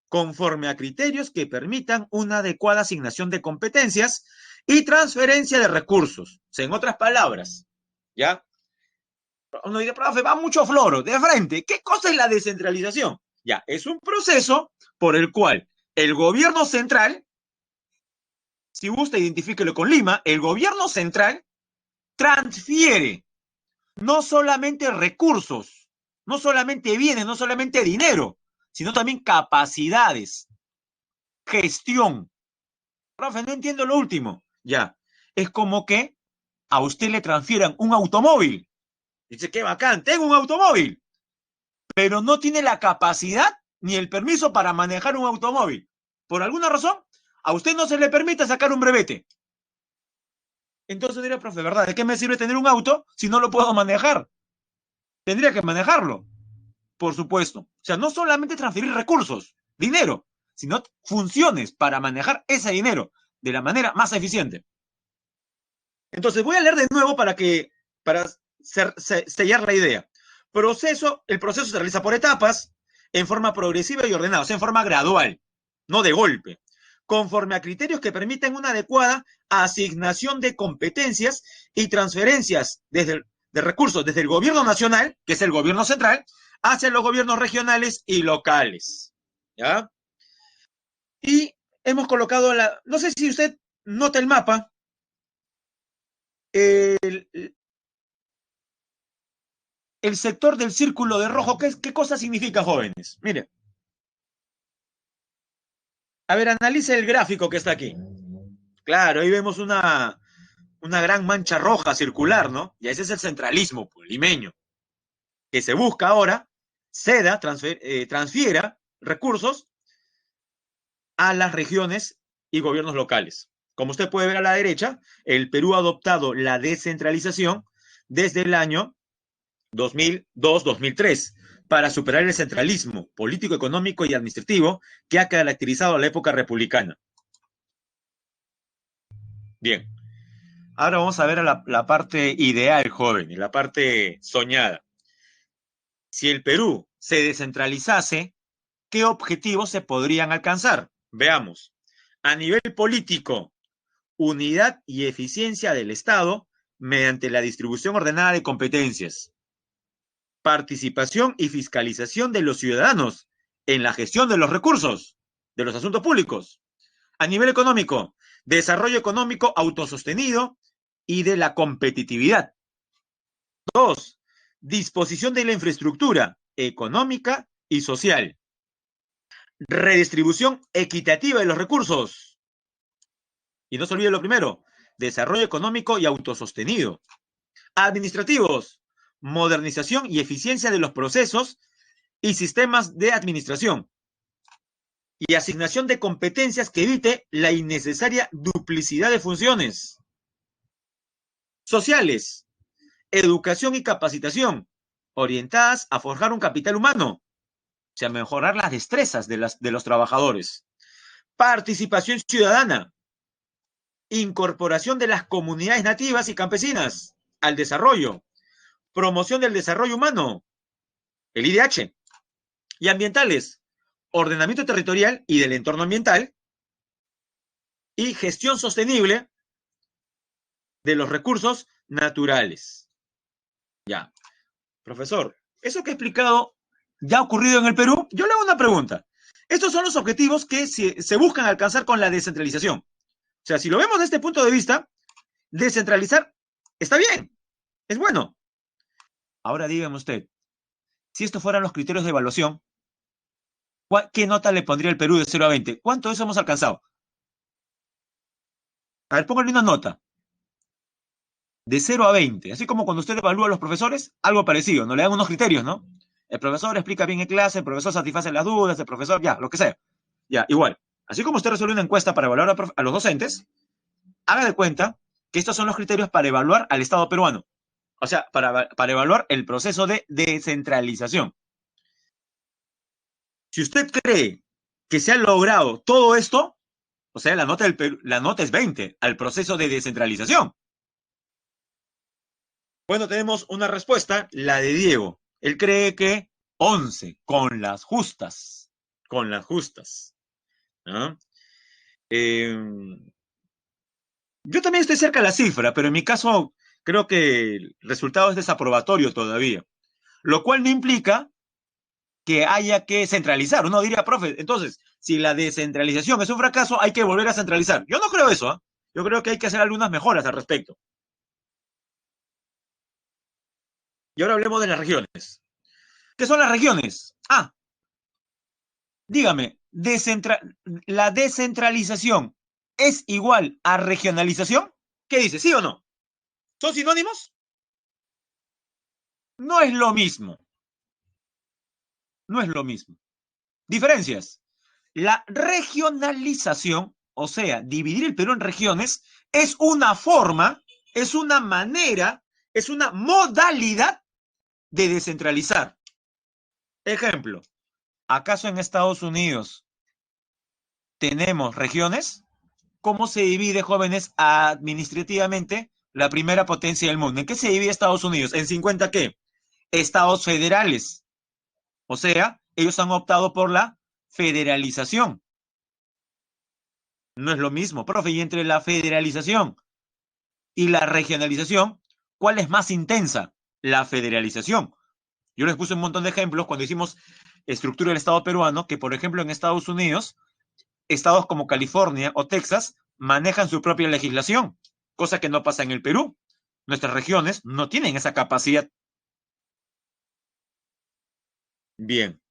conforme a criterios que permitan una adecuada asignación de competencias y transferencia de recursos. O sea, en otras palabras, ¿ya? Uno dice, profe, va mucho floro, de frente. ¿Qué cosa es la descentralización? Ya, es un proceso por el cual el gobierno central, si gusta, identifíquelo con Lima, el gobierno central transfiere no solamente recursos, no solamente bienes, no solamente dinero, sino también capacidades, gestión. Profe, no entiendo lo último. Ya, es como que a usted le transfieran un automóvil. Dice, qué bacán, tengo un automóvil, pero no tiene la capacidad ni el permiso para manejar un automóvil. Por alguna razón, a usted no se le permite sacar un brevete. Entonces dirá, profe, ¿verdad? ¿De qué me sirve tener un auto si no lo puedo manejar? Tendría que manejarlo, por supuesto. O sea, no solamente transferir recursos, dinero, sino funciones para manejar ese dinero de la manera más eficiente. Entonces voy a leer de nuevo para sellar la idea. El proceso se realiza por etapas, en forma progresiva y ordenada, o sea, en forma gradual, no de golpe, conforme a criterios que permiten una adecuada asignación de competencias y transferencias de recursos desde el gobierno nacional, que es el gobierno central, hacia los gobiernos regionales y locales. ¿Ya? Y hemos colocado no sé si usted nota el mapa, el, el sector del círculo de rojo, ¿qué cosa significa, jóvenes? Mire, a ver, analice el gráfico que está aquí. Claro, ahí vemos una gran mancha roja circular, ¿no? Y ese es el centralismo pues, limeño, que se busca ahora, transfiera recursos a las regiones y gobiernos locales. Como usted puede ver a la derecha, el Perú ha adoptado la descentralización desde el año 2002-2003 para superar el centralismo político, económico y administrativo que ha caracterizado a la época republicana. Bien, ahora vamos a ver la parte ideal, joven, y la parte soñada. Si el Perú se descentralizase, ¿qué objetivos se podrían alcanzar? Veamos. A nivel político, unidad y eficiencia del Estado mediante la distribución ordenada de competencias, participación y fiscalización de los ciudadanos en la gestión de los recursos, de los asuntos públicos. A nivel económico, desarrollo económico autosostenido y de la competitividad. Dos, disposición de la infraestructura económica y social. Redistribución equitativa de los recursos. Y no se olvide lo primero, desarrollo económico y autosostenido. Administrativos, modernización y eficiencia de los procesos y sistemas de administración. Y asignación de competencias que evite la innecesaria duplicidad de funciones. Sociales, educación y capacitación, orientadas a forjar un capital humano, o sea, mejorar las destrezas de los trabajadores. Participación ciudadana, incorporación de las comunidades nativas y campesinas al desarrollo, promoción del desarrollo humano, el IDH, y ambientales, ordenamiento territorial y del entorno ambiental, y gestión sostenible de los recursos naturales. Ya, profesor, eso que he explicado ya ha ocurrido en el Perú. Yo le hago una pregunta. Estos son los objetivos que se buscan alcanzar con la descentralización. O sea, si lo vemos desde este punto de vista, descentralizar está bien, es bueno. Ahora dígame usted, si estos fueran los criterios de evaluación, ¿Qué nota le pondría el Perú de 0 a 20? ¿Cuánto de eso hemos alcanzado? A ver, póngale una nota. De 0 a 20. Así como cuando usted evalúa a los profesores, algo parecido, ¿no? Le dan unos criterios, ¿no? El profesor explica bien en clase, el profesor satisface las dudas, el profesor, ya, lo que sea. Ya, igual. Así como usted resuelve una encuesta para evaluar a los docentes, haga de cuenta que estos son los criterios para evaluar al Estado peruano. O sea, para evaluar el proceso de descentralización. Si usted cree que se ha logrado todo esto, o sea, la nota es 20 al proceso de descentralización. Bueno, tenemos una respuesta, la de Diego. Él cree que 11, con las justas. Con las justas. ¿No? Eh, yo también estoy cerca de la cifra, pero en mi caso creo que el resultado es desaprobatorio todavía. Lo cual no implica que haya que centralizar. Uno diría, profe, entonces, si la descentralización es un fracaso, hay que volver a centralizar. Yo no creo eso, ¿eh? Yo creo que hay que hacer algunas mejoras al respecto. Y ahora hablemos de las regiones. ¿Qué son las regiones? Ah, dígame, ¿la descentralización es igual a regionalización? ¿Qué dice? ¿Sí o no? ¿Son sinónimos? No es lo mismo. No es lo mismo. Diferencias. La regionalización, o sea, dividir el Perú en regiones, es una forma, es una manera, es una modalidad de descentralizar. Ejemplo, ¿acaso en Estados Unidos tenemos regiones? ¿Cómo se divide, jóvenes, administrativamente la primera potencia del mundo? ¿En qué se divide Estados Unidos? ¿En 50 qué? Estados federales. O sea, ellos han optado por la federalización. No es lo mismo, profe. Y entre la federalización y la regionalización, ¿cuál es más intensa? La federalización. Yo les puse un montón de ejemplos cuando hicimos estructura del Estado peruano, que por ejemplo en Estados Unidos, estados como California o Texas manejan su propia legislación, cosa que no pasa en el Perú. Nuestras regiones no tienen esa capacidad. Bien.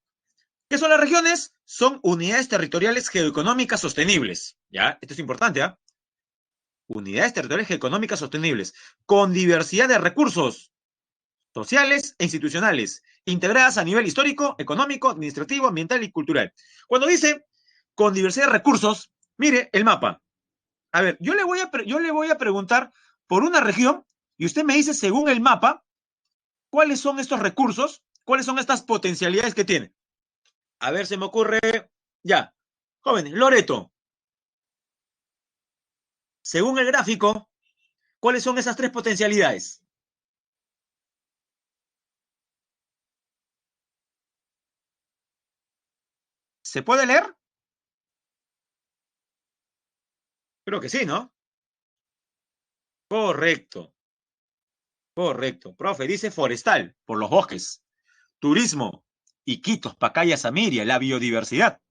¿Qué son las regiones? Son unidades territoriales geoeconómicas sostenibles. ¿Ya? Esto es importante, ¿ah? Unidades territoriales geoeconómicas sostenibles, con diversidad de recursos sociales e institucionales, integradas a nivel histórico, económico, administrativo, ambiental y cultural. Cuando dice con diversidad de recursos, mire el mapa. A ver, yo le voy a preguntar por una región y usted me dice, según el mapa, cuáles son estos recursos, cuáles son estas potencialidades que tiene. A ver, se me ocurre, ya, jóvenes, Loreto. Según el gráfico, ¿cuáles son esas tres potencialidades? ¿Se puede leer? Creo que sí, ¿no? Correcto, correcto. Profe, dice forestal, por los bosques. Turismo, Iquitos, Pacaya, Samiria, la biodiversidad.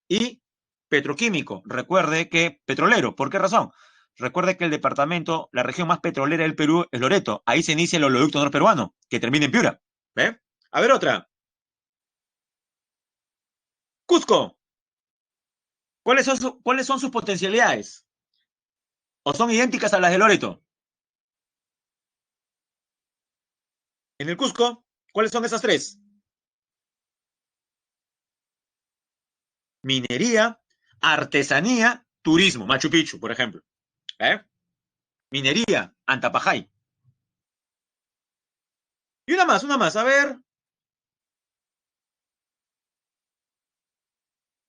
Y petroquímico, recuerde que petrolero, ¿por qué razón? Recuerde que el departamento, la región más petrolera del Perú es Loreto. Ahí se inicia el oleoducto norperuano, que termina en Piura. ¿Ve? A ver otra. Cusco. ¿Cuáles son sus potencialidades? ¿O son idénticas a las de Loreto? En el Cusco, ¿cuáles son esas tres? Minería, artesanía, turismo, Machu Picchu, por ejemplo. ¿Eh? Minería, Antapajay. Y una más, a ver.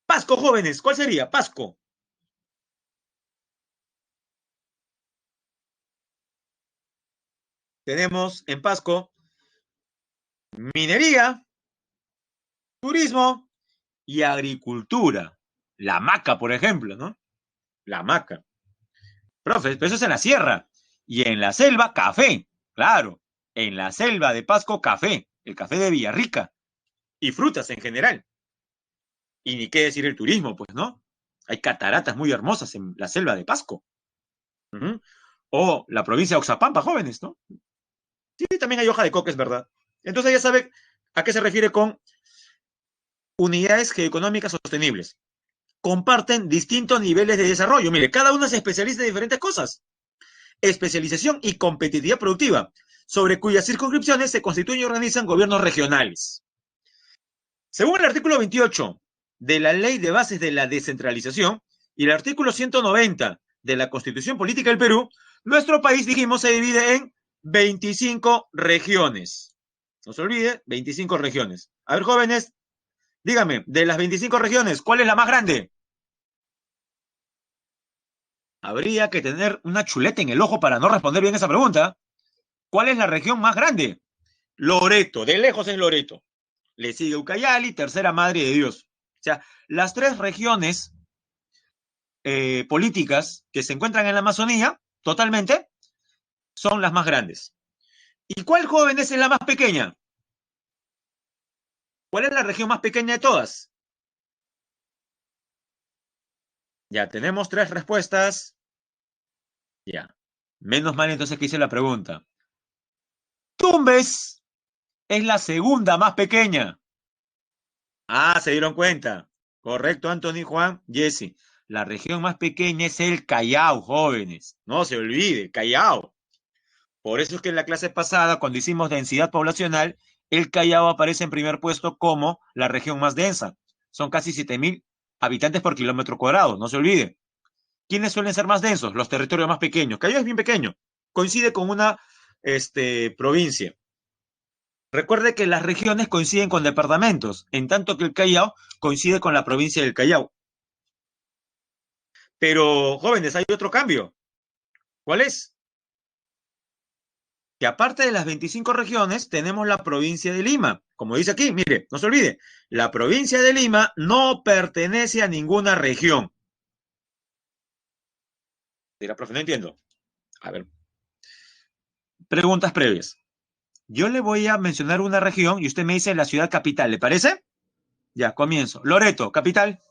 Pasco, jóvenes, ¿cuál sería? Pasco. Tenemos en Pasco minería, turismo y agricultura. La maca, por ejemplo, ¿no? La maca. Profe, pero eso es en la sierra. Y en la selva, café. Claro. En la selva de Pasco, café. El café de Villarrica. Y frutas en general. Y ni qué decir el turismo, pues, ¿no? Hay cataratas muy hermosas en la selva de Pasco. Uh -huh. O la provincia de Oxapampa, jóvenes, ¿no? Sí, también hay hoja de coca, es verdad. Entonces ya sabe a qué se refiere con unidades geoeconómicas sostenibles. Comparten distintos niveles de desarrollo. Mire, cada una se especializa en diferentes cosas. Especialización y competitividad productiva, sobre cuyas circunscripciones se constituyen y organizan gobiernos regionales. Según el artículo 28 de la Ley de Bases de la Descentralización y el artículo 190 de la Constitución Política del Perú, nuestro país, dijimos, se divide en 25 regiones. No se olvide, 25 regiones. A ver, jóvenes, dígame, de las 25 regiones, ¿cuál es la más grande? Habría que tener una chuleta en el ojo para no responder bien esa pregunta. ¿Cuál es la región más grande? Loreto, de lejos es Loreto. Le sigue Ucayali, tercera Madre de Dios. O sea, las tres regiones políticas que se encuentran en la Amazonía, totalmente, son las más grandes. ¿Y cuál, jóvenes, es la más pequeña? ¿Cuál es la región más pequeña de todas? Ya, tenemos tres respuestas. Ya. Menos mal entonces que hice la pregunta. Tumbes es la segunda más pequeña. Ah, se dieron cuenta. Correcto, Anthony, Juan, Jesse. La región más pequeña es el Callao, jóvenes. No se olvide, Callao. Por eso es que en la clase pasada, cuando hicimos densidad poblacional, el Callao aparece en primer puesto como la región más densa. Son casi 7.000 habitantes por kilómetro cuadrado, no se olvide. ¿Quiénes suelen ser más densos? Los territorios más pequeños. Callao es bien pequeño. Coincide con una provincia. Recuerde que las regiones coinciden con departamentos, en tanto que el Callao coincide con la provincia del Callao. Pero, jóvenes, hay otro cambio. ¿Cuál es? Que aparte de las 25 regiones, tenemos la provincia de Lima. Como dice aquí, mire, no se olvide, la provincia de Lima no pertenece a ninguna región. Dirá, profe, no entiendo. A ver, preguntas previas. Yo le voy a mencionar una región y usted me dice la ciudad capital, ¿le parece? Ya, comienzo. Loreto, capital.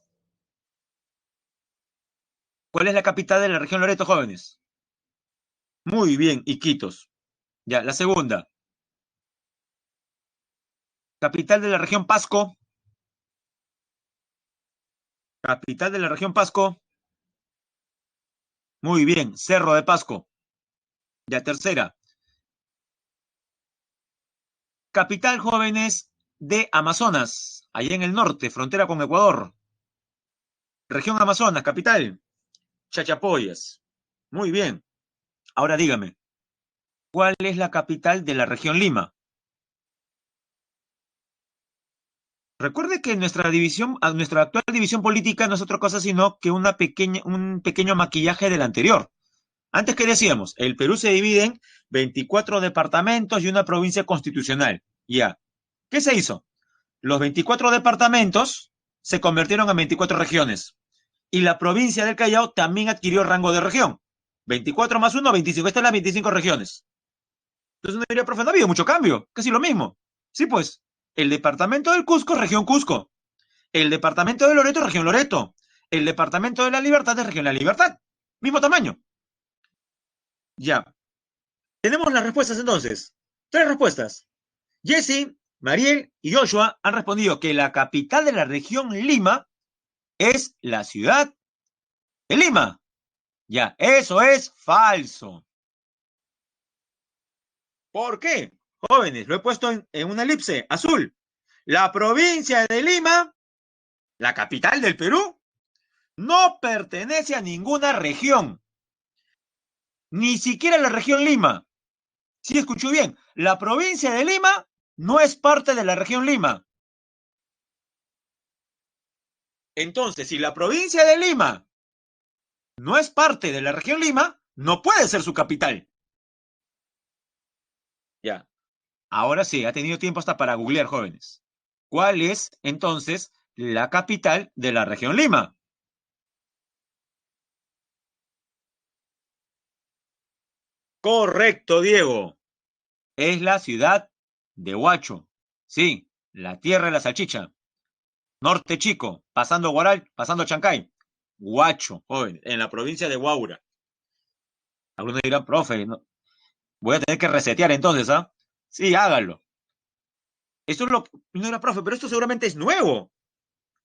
¿Cuál es la capital de la región Loreto, jóvenes? Muy bien, Iquitos. Ya, la segunda. Capital de la región Pasco. Capital de la región Pasco. Muy bien, Cerro de Pasco. Ya, tercera. Capital, jóvenes, de Amazonas, allá en el norte, frontera con Ecuador. Región Amazonas, capital, Chachapoyas. Muy bien. Ahora dígame, ¿cuál es la capital de la región Lima? Recuerde que nuestra división, nuestra actual división política no es otra cosa sino que un pequeño maquillaje del anterior. Antes, ¿qué decíamos? El Perú se divide en 24 departamentos y una provincia constitucional. Ya. ¿Qué se hizo? Los 24 departamentos se convirtieron en 24 regiones. Y la provincia del Callao también adquirió rango de región. 24 más 1, 25. Estas son las 25 regiones. Entonces uno diría, profe, no ha habido mucho cambio. Casi lo mismo. Sí, pues. El departamento del Cusco, región Cusco. El departamento de Loreto, región Loreto. El departamento de La Libertad es región La Libertad. Mismo tamaño. Ya. Tenemos las respuestas entonces. Tres respuestas. Jesse, Mariel y Joshua han respondido que la capital de la región Lima es la ciudad de Lima. Ya, eso es falso. ¿Por qué? Jóvenes, lo he puesto en una elipse azul. La provincia de Lima, la capital del Perú, no pertenece a ninguna región. Ni siquiera la región Lima. ¿Sí escuchó bien? La provincia de Lima no es parte de la región Lima. Entonces, si la provincia de Lima no es parte de la región Lima, no puede ser su capital. Ya. Ahora sí, ha tenido tiempo hasta para googlear, jóvenes. ¿Cuál es, entonces, la capital de la región Lima? Correcto, Diego. Es la ciudad de Huacho. Sí, la tierra de la salchicha. Norte Chico, pasando Guaral, pasando Chancay. Huacho, joven, en la provincia de Huaura. Algunos dirán, profe, no, voy a tener que resetear entonces, ¿ah? Sí, hágalo. Esto es lo, no era profe, pero esto seguramente es nuevo.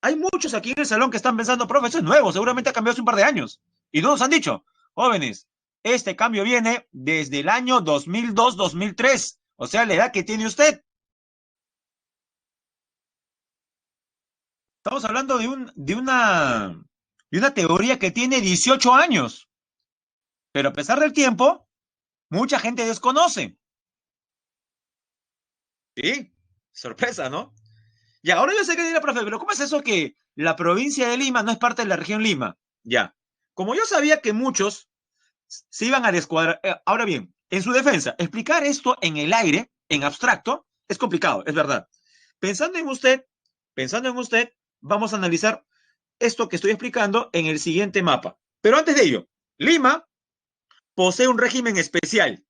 Hay muchos aquí en el salón que están pensando, profe, eso es nuevo, seguramente ha cambiado hace un par de años. Y no nos han dicho, jóvenes, este cambio viene desde el año 2002-2003, o sea, la edad que tiene usted. Estamos hablando de una teoría que tiene 18 años, pero a pesar del tiempo, mucha gente desconoce. Sí, sorpresa, ¿no? Y ahora yo sé que dirá, profe, pero ¿cómo es eso que la provincia de Lima no es parte de la región Lima? Ya. Como yo sabía que muchos se iban a descuadrar. Ahora bien, en su defensa, explicar esto en el aire, en abstracto, es complicado, es verdad. Pensando en usted, pensando en usted, vamos a analizar esto que estoy explicando en el siguiente mapa. Pero antes de ello, Lima posee un régimen especial,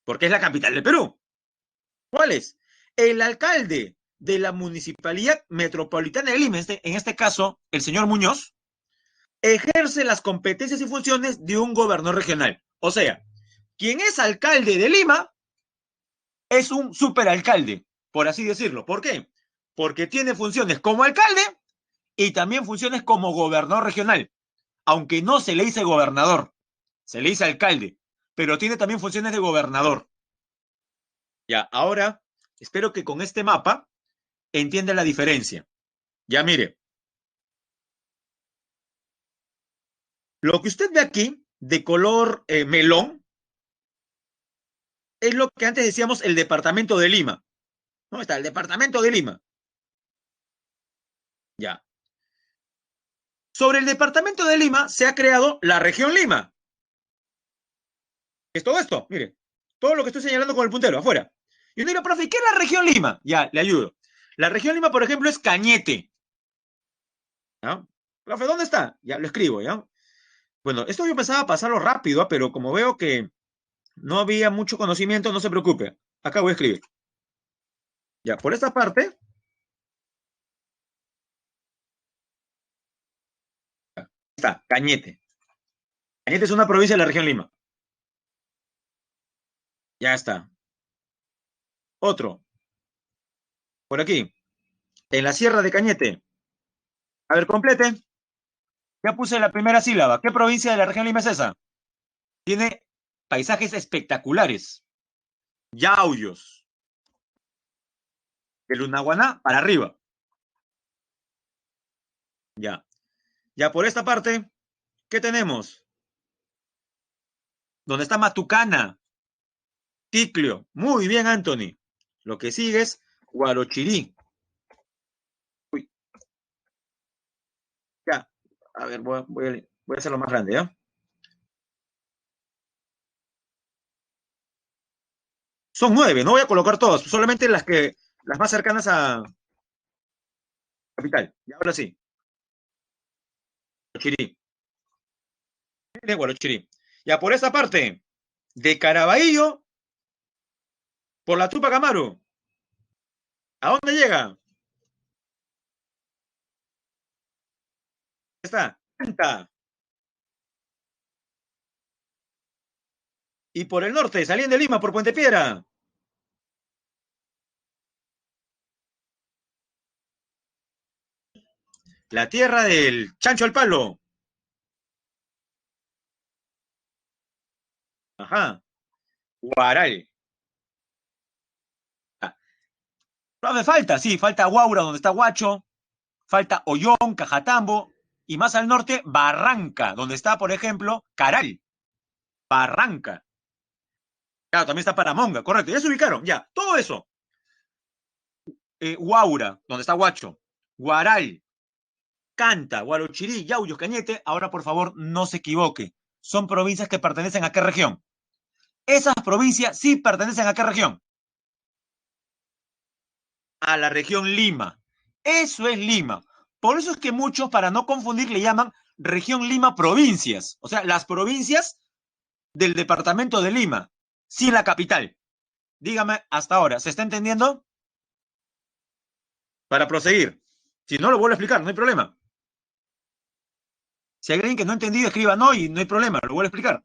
porque es la capital del Perú. ¿Cuál es? El alcalde de la Municipalidad Metropolitana de Lima, en este caso, el señor Muñoz, ejerce las competencias y funciones de un gobernador regional. O sea, quien es alcalde de Lima es un superalcalde, por así decirlo. ¿Por qué? Porque tiene funciones como alcalde y también funciones como gobernador regional, aunque no se le dice gobernador, se le dice alcalde, pero tiene también funciones de gobernador. Ya, ahora espero que con este mapa entienda la diferencia. Ya mire, lo que usted ve aquí de color melón es lo que antes decíamos el departamento de Lima. ¿No? Está el departamento de Lima. Ya. Sobre el departamento de Lima se ha creado la región Lima. Es todo esto, mire. Todo lo que estoy señalando con el puntero, afuera. Y uno dirá, profe, ¿qué es la región Lima? Ya, le ayudo. La región Lima, por ejemplo, es Cañete. ¿Ya? Profe, ¿dónde está? Ya, lo escribo, ¿ya? Bueno, esto yo pensaba pasarlo rápido, pero como veo que no había mucho conocimiento, no se preocupe. Acá voy a escribir. Ya, por esta parte, está, Cañete. Cañete es una provincia de la región Lima. Ya está. Otro, por aquí, en la Sierra de Cañete. A ver, complete. Ya puse la primera sílaba. ¿Qué provincia de la región Lima es esa? Tiene paisajes espectaculares. Yauyos. De Lunaguaná para arriba. Ya. Ya por esta parte, ¿qué tenemos? ¿Dónde está Matucana? Ticlio. Muy bien, Anthony. Lo que sigue es Guarochirí. Uy, ya. A ver, voy a hacerlo más grande, ¿ya? Son 9, no voy a colocar todas, solamente las más cercanas a capital. Y ahora sí, Guarochirí. De Guarochirí. Ya por esta parte, de Caraballo, por la Tupac Amaru. ¿A dónde llega? Está Canta. Y por el norte, saliendo de Lima, por Puente Piedra. La tierra del chancho al palo. Ajá. Guaral. Ah, no me falta, sí, falta Guaura, donde está Huacho. Falta Ollón, Cajatambo. Y más al norte, Barranca, donde está, por ejemplo, Caral. Barranca. Claro, también está Paramonga, correcto. Ya se ubicaron, ya. Todo eso. Guaura, donde está Huacho. Guaral, Canta, Guarochirí, Yauyos, Cañete. Ahora, por favor, no se equivoque. Son provincias que pertenecen a qué región. Esas provincias sí pertenecen a qué región. A la región Lima. Eso es Lima. Por eso es que muchos, para no confundir, le llaman región Lima provincias. O sea, las provincias del departamento de Lima, sin la capital. Dígame hasta ahora, ¿se está entendiendo? Para proseguir. Si no, lo vuelvo a explicar, no hay problema. Si hay alguien que no ha entendido, escriba no y no hay problema, lo vuelvo a explicar.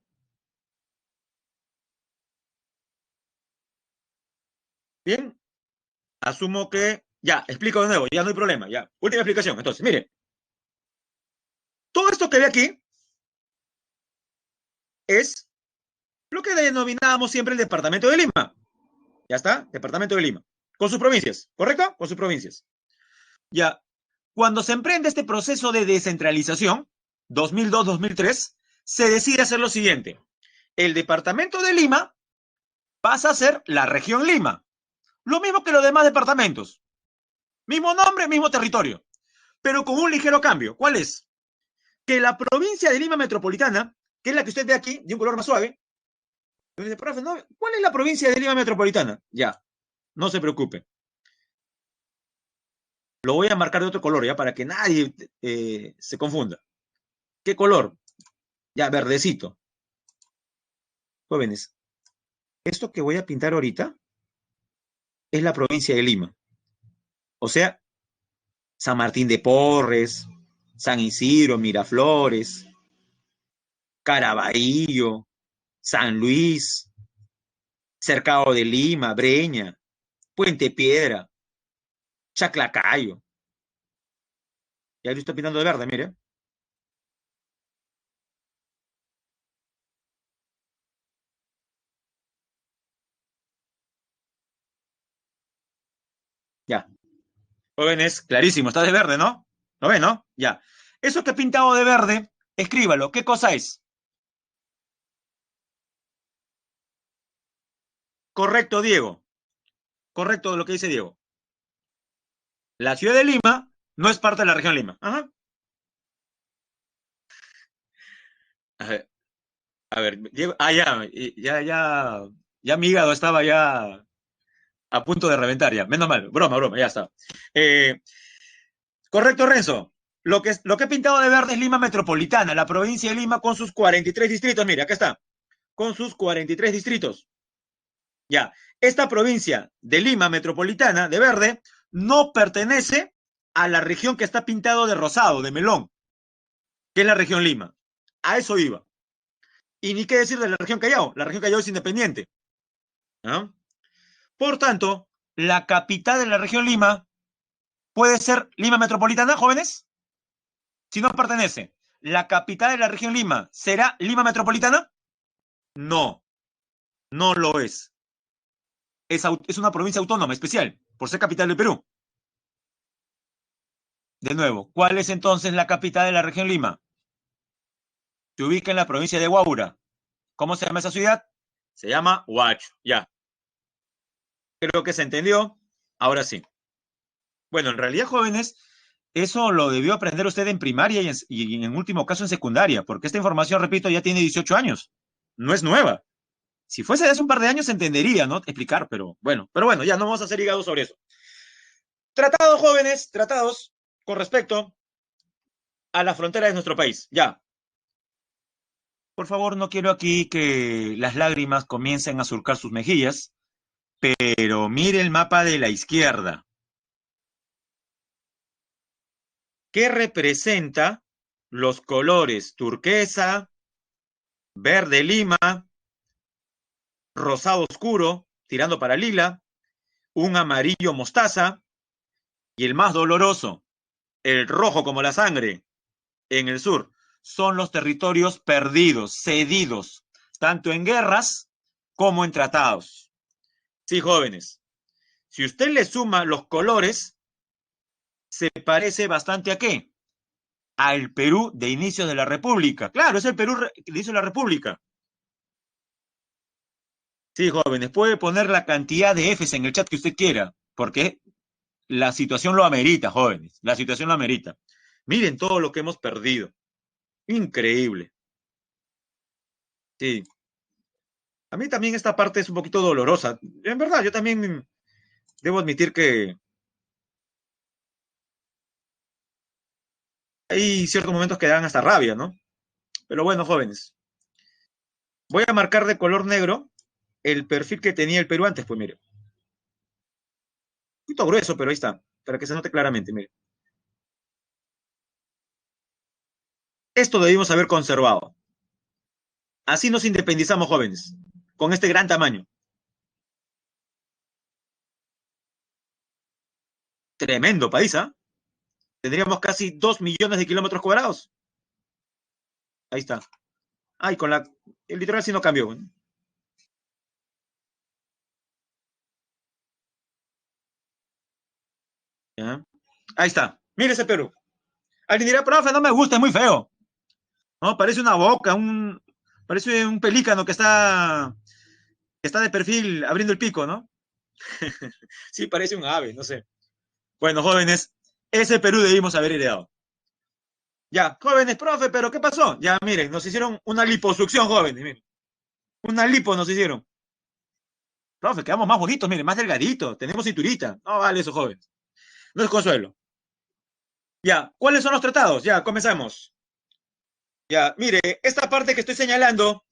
Bien, asumo que Ya, explico de nuevo, ya no hay problema, ya. Última explicación. Entonces, mire, todo esto que ve aquí es lo que denominábamos siempre el departamento de Lima. Ya está, departamento de Lima. Con sus provincias, ¿correcto? Con sus provincias. Ya, cuando se emprende este proceso de descentralización, 2002-2003, se decide hacer lo siguiente. El departamento de Lima pasa a ser la región Lima. Lo mismo que los demás departamentos. Mismo nombre, mismo territorio. Pero con un ligero cambio. ¿Cuál es? Que la provincia de Lima Metropolitana, que es la que usted ve aquí, de un color más suave, dice, profe, ¿no? ¿Cuál es la provincia de Lima Metropolitana? Ya, no se preocupe. Lo voy a marcar de otro color, ya, para que nadie se confunda. ¿Qué color? Ya, verdecito. Jóvenes, esto que voy a pintar ahorita es la provincia de Lima. O sea, San Martín de Porres, San Isidro, Miraflores, Caraballo, San Luis, Cercado de Lima, Breña, Puente Piedra, Chaclacayo. Ya lo estoy pintando de verde, mire. Ya. Jóvenes, clarísimo, está de verde, ¿no? ¿Lo ven, no? Ya. Eso que he pintado de verde, escríbalo. ¿Qué cosa es? Correcto, Diego. Correcto lo que dice Diego. La ciudad de Lima no es parte de la región Lima. Ajá. A ver, a ver, Diego. Ah, ya mi hígado estaba ya a punto de reventar, ya. Menos mal. Broma, broma, ya está. Eh, correcto, Renzo. Lo que he pintado de verde es Lima Metropolitana, la provincia de Lima con sus 43 distritos. Mira, acá está. Con sus 43 distritos. Ya, esta provincia de Lima Metropolitana, de verde, no pertenece a la región que está pintado de rosado, de melón, que es la región Lima. A eso iba. Y ni qué decir de la región Callao es independiente. ¿No? Por tanto, la capital de la región Lima puede ser Lima Metropolitana, jóvenes, si no pertenece. ¿La capital de la región Lima será Lima Metropolitana? No, no lo es. Es una provincia autónoma especial, por ser capital del Perú. De nuevo, ¿cuál es entonces la capital de la región Lima? Se ubica en la provincia de Huaura. ¿Cómo se llama esa ciudad? Se llama Huacho. Ya, creo que se entendió. Ahora sí. Bueno, en realidad, jóvenes, eso lo debió aprender usted en primaria y en último caso en secundaria, porque esta información, repito, ya tiene 18 años. No es nueva. Si fuese de hace un par de años se entendería, ¿no? Explicar, pero bueno, ya no vamos a hacer hígado sobre eso. Tratados, jóvenes, tratados con respecto a la frontera de nuestro país. Ya, por favor, no quiero aquí que las lágrimas comiencen a surcar sus mejillas, pero mire el mapa de la izquierda. ¿Qué representa los colores turquesa, verde lima, rosado oscuro, tirando para lila, un amarillo mostaza y el más doloroso, el rojo como la sangre, en el sur? Son los territorios perdidos, cedidos, tanto en guerras como en tratados. Sí, jóvenes, si usted le suma los colores, se parece bastante a qué? Al Perú de inicios de la República. Claro, es el Perú de inicio de la República. Sí, jóvenes, puede poner la cantidad de Fs en el chat que usted quiera, porque la situación lo amerita, jóvenes. La situación lo amerita. Miren todo lo que hemos perdido. Increíble. Sí. A mí también esta parte es un poquito dolorosa. En verdad, yo también debo admitir que hay ciertos momentos que dan hasta rabia, ¿no? Pero bueno, jóvenes, voy a marcar de color negro el perfil que tenía el Perú antes, pues mire. Un poquito grueso, pero ahí está, para que se note claramente, mire. Esto debimos haber conservado. Así nos independizamos, jóvenes, con este gran tamaño. Tremendo país, ¿ah? Tendríamos casi 2 millones de kilómetros cuadrados. Ahí está. Ay, el litoral sí no cambió. ¿Ya? Ahí está. Mire ese Perú. Alguien dirá, profe, no me gusta, es muy feo. ¿No? Parece una boca, parece un pelícano que está de perfil abriendo el pico, ¿no? Sí, parece un ave, no sé. Bueno, jóvenes, ese Perú debimos haber ideado. Ya, jóvenes, profe, pero ¿qué pasó? Ya, miren, nos hicieron una liposucción, jóvenes, miren. Una lipo nos hicieron. Profe, quedamos más bonitos, miren, más delgaditos, tenemos cinturita. No vale eso, jóvenes. No es consuelo. Ya, ¿cuáles son los tratados? Ya, comenzamos. Ya, mire, esta parte que estoy señalando,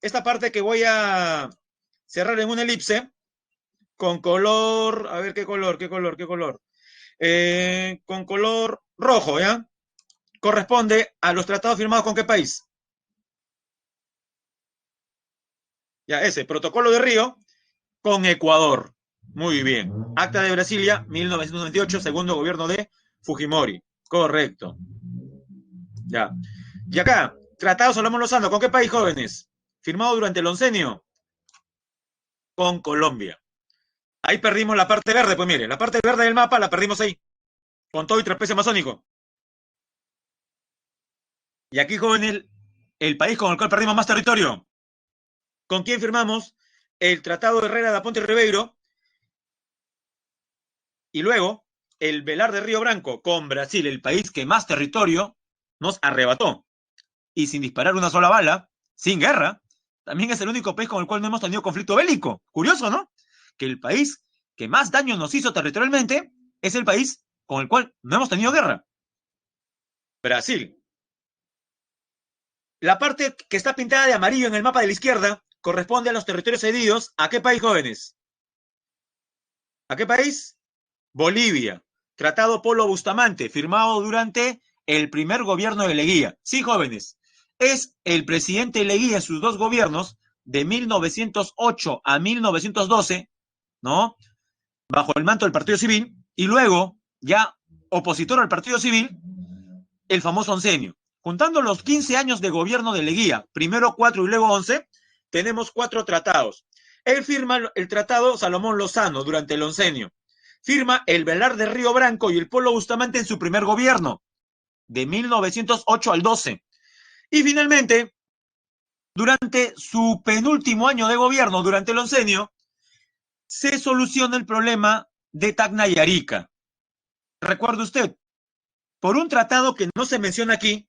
esta parte que voy a cerrar en una elipse, con color, a ver qué color. Con color rojo, ¿ya? Corresponde a los tratados firmados con qué país. Ya, ese, Protocolo de Río con Ecuador. Muy bien. Acta de Brasilia, 1998, segundo gobierno de Fujimori. Correcto. Ya. Y acá, Tratado Solomon Lozano, ¿con qué país, jóvenes? Firmado durante el oncenio con Colombia. Ahí perdimos la parte verde, pues mire, la parte verde del mapa la perdimos ahí, con todo y trapecio masónico. Y aquí, jóvenes, el país con el cual perdimos más territorio. ¿Con quién firmamos? El Tratado de Herrera de Aponte y Ribeiro, y luego el Velar de Río Branco con Brasil, el país que más territorio nos arrebató. Y sin disparar una sola bala, sin guerra, también es el único país con el cual no hemos tenido conflicto bélico. Curioso, ¿no? Que el país que más daño nos hizo territorialmente es el país con el cual no hemos tenido guerra. Brasil. La parte que está pintada de amarillo en el mapa de la izquierda corresponde a los territorios cedidos. ¿A qué país, jóvenes? ¿A qué país? Bolivia. Tratado Polo Bustamante, firmado durante el primer gobierno de Leguía. Sí, jóvenes. Es el presidente Leguía en sus dos gobiernos, de 1908 a 1912, ¿no? Bajo el manto del Partido Civil, y luego, ya opositor al Partido Civil, el famoso oncenio. Juntando los 15 años de gobierno de Leguía, primero 4 y luego 11, tenemos 4 tratados. Él firma el tratado Salomón Lozano durante el oncenio. Firma el Velar de Río Branco y el Polo Bustamante en su primer gobierno, de 1908 al 12. Y finalmente, durante su penúltimo año de gobierno, durante el oncenio, se soluciona el problema de Tacna y Arica. Recuerde usted, por un tratado que no se menciona aquí,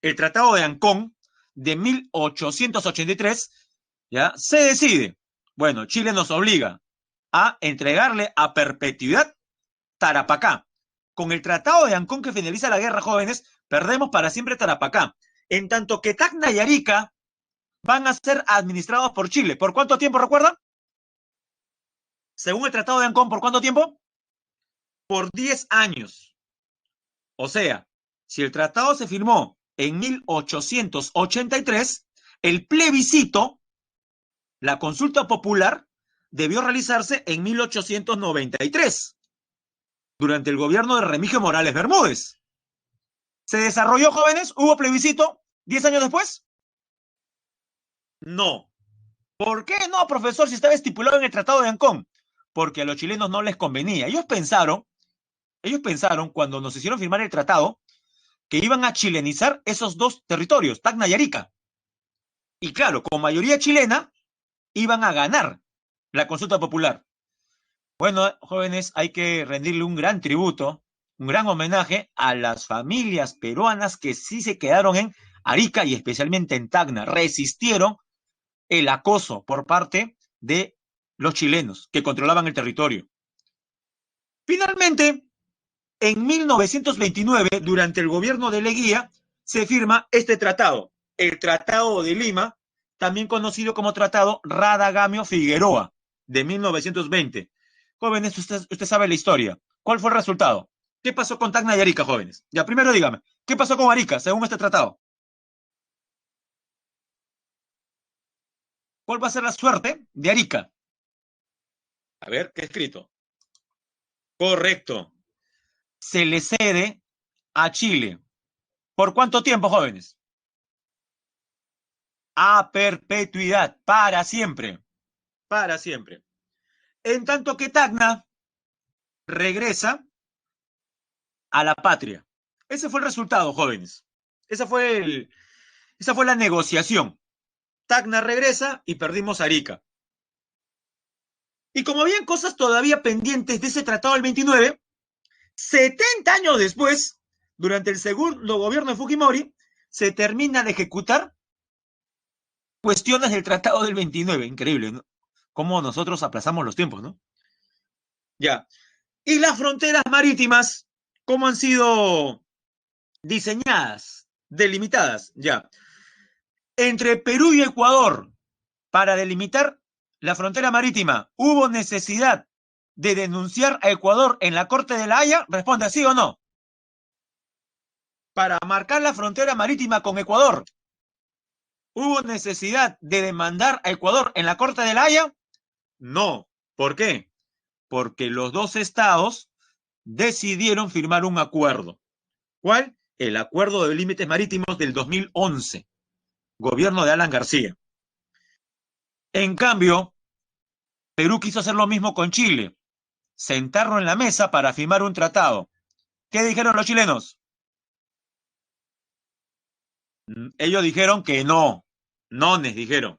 el Tratado de Ancón de 1883, ¿ya? Se decide, bueno, Chile nos obliga a entregarle a perpetuidad Tarapacá. Con el Tratado de Ancón que finaliza la guerra, jóvenes, perdemos para siempre Tarapacá. En tanto que Tacna y Arica van a ser administrados por Chile. ¿Por cuánto tiempo, recuerdan? Según el Tratado de Ancón, ¿por cuánto tiempo? Por 10 años. O sea, si el tratado se firmó en 1883, el plebiscito, la consulta popular, debió realizarse en 1893, durante el gobierno de Remigio Morales Bermúdez. ¿Se desarrolló, jóvenes? ¿Hubo plebiscito 10 años después? No. ¿Por qué no, profesor, si estaba estipulado en el Tratado de Ancón? Porque a los chilenos no les convenía. Ellos pensaron cuando nos hicieron firmar el tratado que iban a chilenizar esos dos territorios, Tacna y Arica. Y claro, con mayoría chilena, iban a ganar la consulta popular. Bueno, jóvenes, hay que rendirle un gran tributo, un gran homenaje a las familias peruanas que sí se quedaron en Arica y especialmente en Tacna. Resistieron el acoso por parte de los chilenos que controlaban el territorio. Finalmente, en 1929, durante el gobierno de Leguía, se firma este tratado, el Tratado de Lima, también conocido como Tratado Radagamio-Figueroa, de 1920. Jóvenes, usted sabe la historia. ¿Cuál fue el resultado? ¿Qué pasó con Tacna y Arica, jóvenes? Ya, primero dígame, ¿qué pasó con Arica, según este tratado? ¿Cuál va a ser la suerte de Arica? A ver, ¿qué he escrito? Correcto. se le cede a Chile. ¿Por cuánto tiempo, jóvenes? A perpetuidad, para siempre. Para siempre. En tanto que Tacna regresa a la patria. Ese fue el resultado, jóvenes. Esa fue la negociación. Tacna regresa y perdimos Arica. Y como habían cosas todavía pendientes de ese tratado del 29, 70 años después, durante el segundo gobierno de Fujimori, se termina de ejecutar cuestiones del tratado del 29. Increíble, ¿no? Cómo nosotros aplazamos los tiempos, ¿no? Ya. Y las fronteras marítimas, ¿cómo han sido diseñadas, delimitadas? Ya. Entre Perú y Ecuador, para delimitar la frontera marítima, ¿hubo necesidad de denunciar a Ecuador en la Corte de la Haya? Responde, ¿sí o no? Para marcar la frontera marítima con Ecuador, ¿hubo necesidad de demandar a Ecuador en la Corte de la Haya? No. ¿Por qué? Porque los dos estados decidieron firmar un acuerdo. ¿Cuál? El Acuerdo de Límites Marítimos del 2011, gobierno de Alan García. En cambio, Perú quiso hacer lo mismo con Chile, sentarlo en la mesa para firmar un tratado. ¿Qué dijeron los chilenos? Ellos dijeron que no, nones dijeron.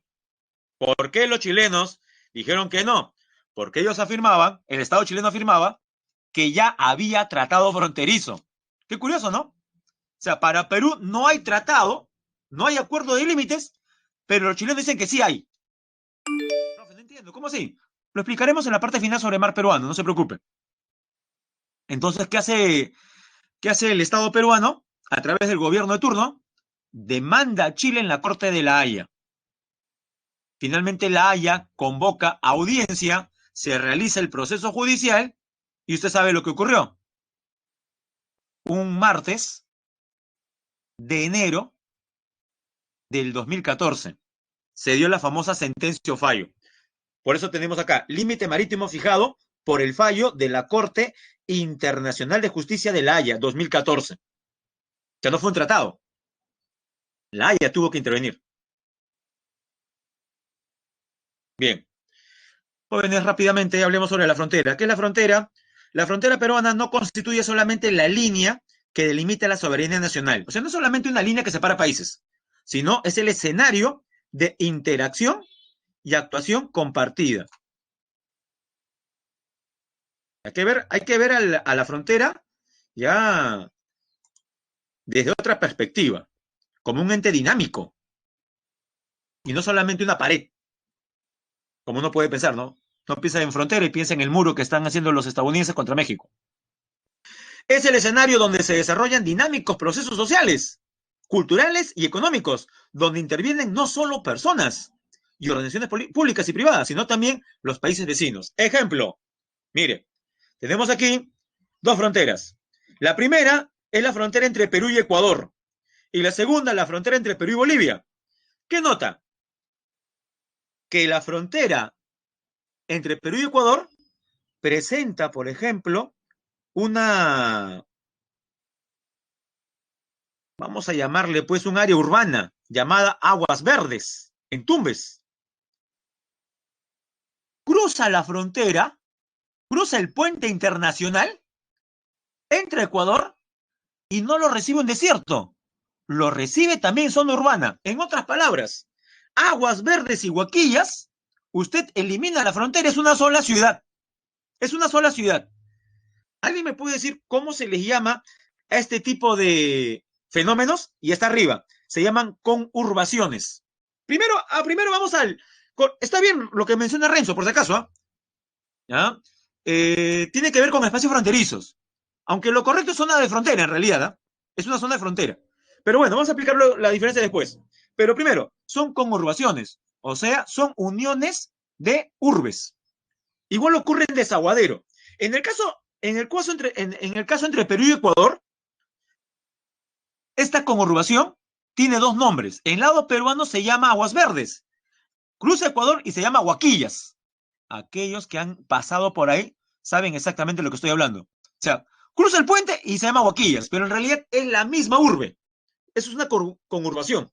¿Por qué los chilenos dijeron que no? Porque ellos afirmaban, el Estado chileno afirmaba, que ya había tratado fronterizo. Qué curioso, ¿no? O sea, para Perú no hay tratado, no hay acuerdo de límites, pero los chilenos dicen que sí hay. Profe, no entiendo, ¿cómo así? Lo explicaremos en la parte final sobre mar peruano, no se preocupe. Entonces, ¿qué hace el Estado peruano? A través del gobierno de turno, demanda a Chile en la Corte de la Haya. Finalmente la Haya convoca audiencia, se realiza el proceso judicial y usted sabe lo que ocurrió. Un martes de enero del 2014 se dio la famosa sentencia o fallo. Por eso tenemos acá límite marítimo fijado por el fallo de la Corte Internacional de Justicia de La Haya 2014. Ya no fue un tratado. La Haya tuvo que intervenir. Bien. Jóvenes, rápidamente hablemos sobre la frontera. ¿Qué es la frontera? La frontera peruana no constituye solamente la línea que delimita la soberanía nacional. O sea, no es solamente una línea que separa países, sino es el escenario de interacción y actuación compartida. Hay que ver a la frontera ya desde otra perspectiva, como un ente dinámico y no solamente una pared, como uno puede pensar, ¿no? No piensa en frontera y piensa en el muro que están haciendo los estadounidenses contra México. Es el escenario donde se desarrollan dinámicos procesos sociales, culturales y económicos, donde intervienen no solo personas y organizaciones públicas y privadas, sino también los países vecinos. Ejemplo, mire, tenemos aquí dos fronteras. La primera es la frontera entre Perú y Ecuador, y la segunda, la frontera entre Perú y Bolivia. ¿Qué nota? Que la frontera entre Perú y Ecuador presenta, por ejemplo, una, vamos a llamarle pues un área urbana llamada Aguas Verdes, en Tumbes. Cruza la frontera, cruza el puente internacional, entra a Ecuador y no lo recibe un desierto, lo recibe también zona urbana. En otras palabras, Aguas Verdes y Huaquillas, usted elimina la frontera, es una sola ciudad. Es una sola ciudad. ¿Alguien me puede decir cómo se les llama a este tipo de fenómenos? Y está arriba. Se llaman conurbaciones. Primero vamos al. Está bien lo que menciona Renzo, por si acaso. ¿Ya? Tiene que ver con espacios fronterizos. Aunque lo correcto es zona de frontera, en realidad. ¿Ah? Es una zona de frontera. Pero bueno, vamos a aplicar la diferencia después. Pero primero, son conurbaciones. O sea, son uniones de urbes. Igual ocurre en Desaguadero. En el caso entre Perú y Ecuador, esta conurbación tiene dos nombres. En el lado peruano se llama Aguas Verdes, cruza Ecuador y se llama Huaquillas. Aquellos que han pasado por ahí saben exactamente lo que estoy hablando. O sea, Cruza el puente y se llama Huaquillas, pero en realidad es la misma urbe. Eso es una conurbación.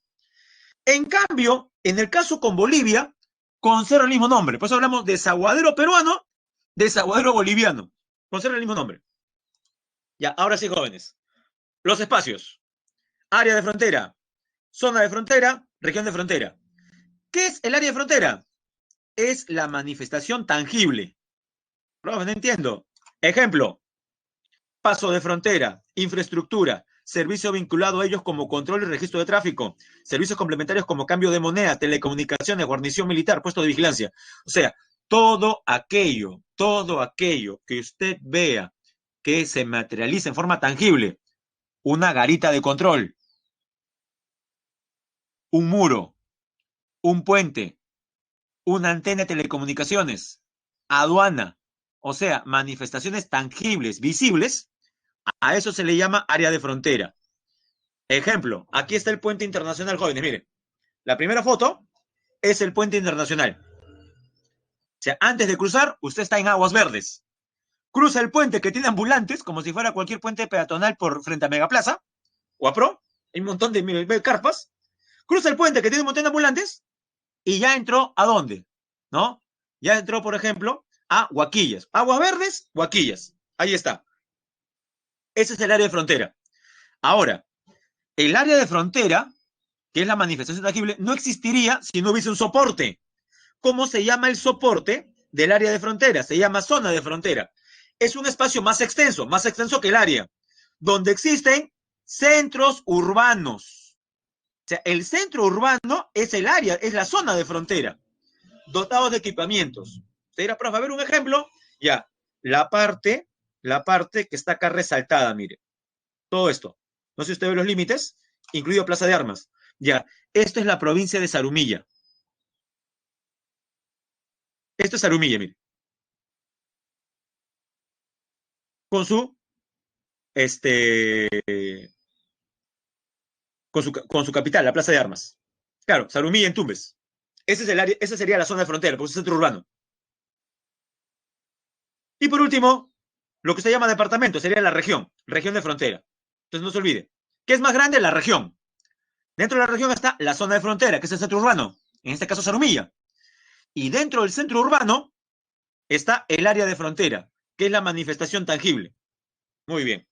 En cambio, en el caso con Bolivia, conserva el mismo nombre. Por eso hablamos de desaguadero peruano, desaguadero boliviano. Conserva el mismo nombre. Ya, ahora sí, jóvenes. Los espacios. Área de frontera, zona de frontera, región de frontera. ¿Qué es el área de frontera? Es la manifestación tangible. No entiendo. Ejemplo, paso de frontera, infraestructura, servicio vinculado a ellos como control y registro de tráfico, servicios complementarios como cambio de moneda, telecomunicaciones, guarnición militar, puesto de vigilancia. O sea, todo aquello que usted vea que se materializa en forma tangible, una garita de control, un muro, un puente, una antena de telecomunicaciones, aduana, o sea, manifestaciones tangibles, visibles, a eso se le llama área de frontera. Ejemplo, aquí está el puente internacional, jóvenes, miren. La primera foto es el puente internacional. O sea, antes de cruzar, usted está en aguas verdes. Cruza el puente que tiene ambulantes, como si fuera cualquier puente peatonal por frente a Megaplaza o a Pro. Hay un montón de carpas. Cruza el puente que tiene un montón de ambulantes y ya entró ¿a dónde? ¿No? Ya entró, por ejemplo, a Huaquillas. Aguas verdes, Huaquillas. Ahí está. Ese es el área de frontera. Ahora, el área de frontera, que es la manifestación tangible, no existiría si no hubiese un soporte. ¿Cómo se llama el soporte del área de frontera? Se llama zona de frontera. Es un espacio más extenso que el área, donde existen centros urbanos. O sea, el centro urbano es el área, es la zona de frontera, dotados de equipamientos. Usted dirá, profe, a ver un ejemplo. Ya, la parte que está acá resaltada, mire. Todo esto. No sé si usted ve los límites, incluido Plaza de Armas. Ya, esto es la provincia de Zarumilla. Esto es Zarumilla, mire. Con su, este, con su capital, la Plaza de Armas. Claro, Zarumilla en Tumbes. Ese es el área, esa sería la zona de frontera, porque es el centro urbano. Y por último, lo que se llama departamento sería la región de frontera. Entonces no se olvide. ¿Qué es más grande? La región. Dentro de la región está la zona de frontera, que es el centro urbano, en este caso Zarumilla. Y dentro del centro urbano está el área de frontera, que es la manifestación tangible. Muy bien.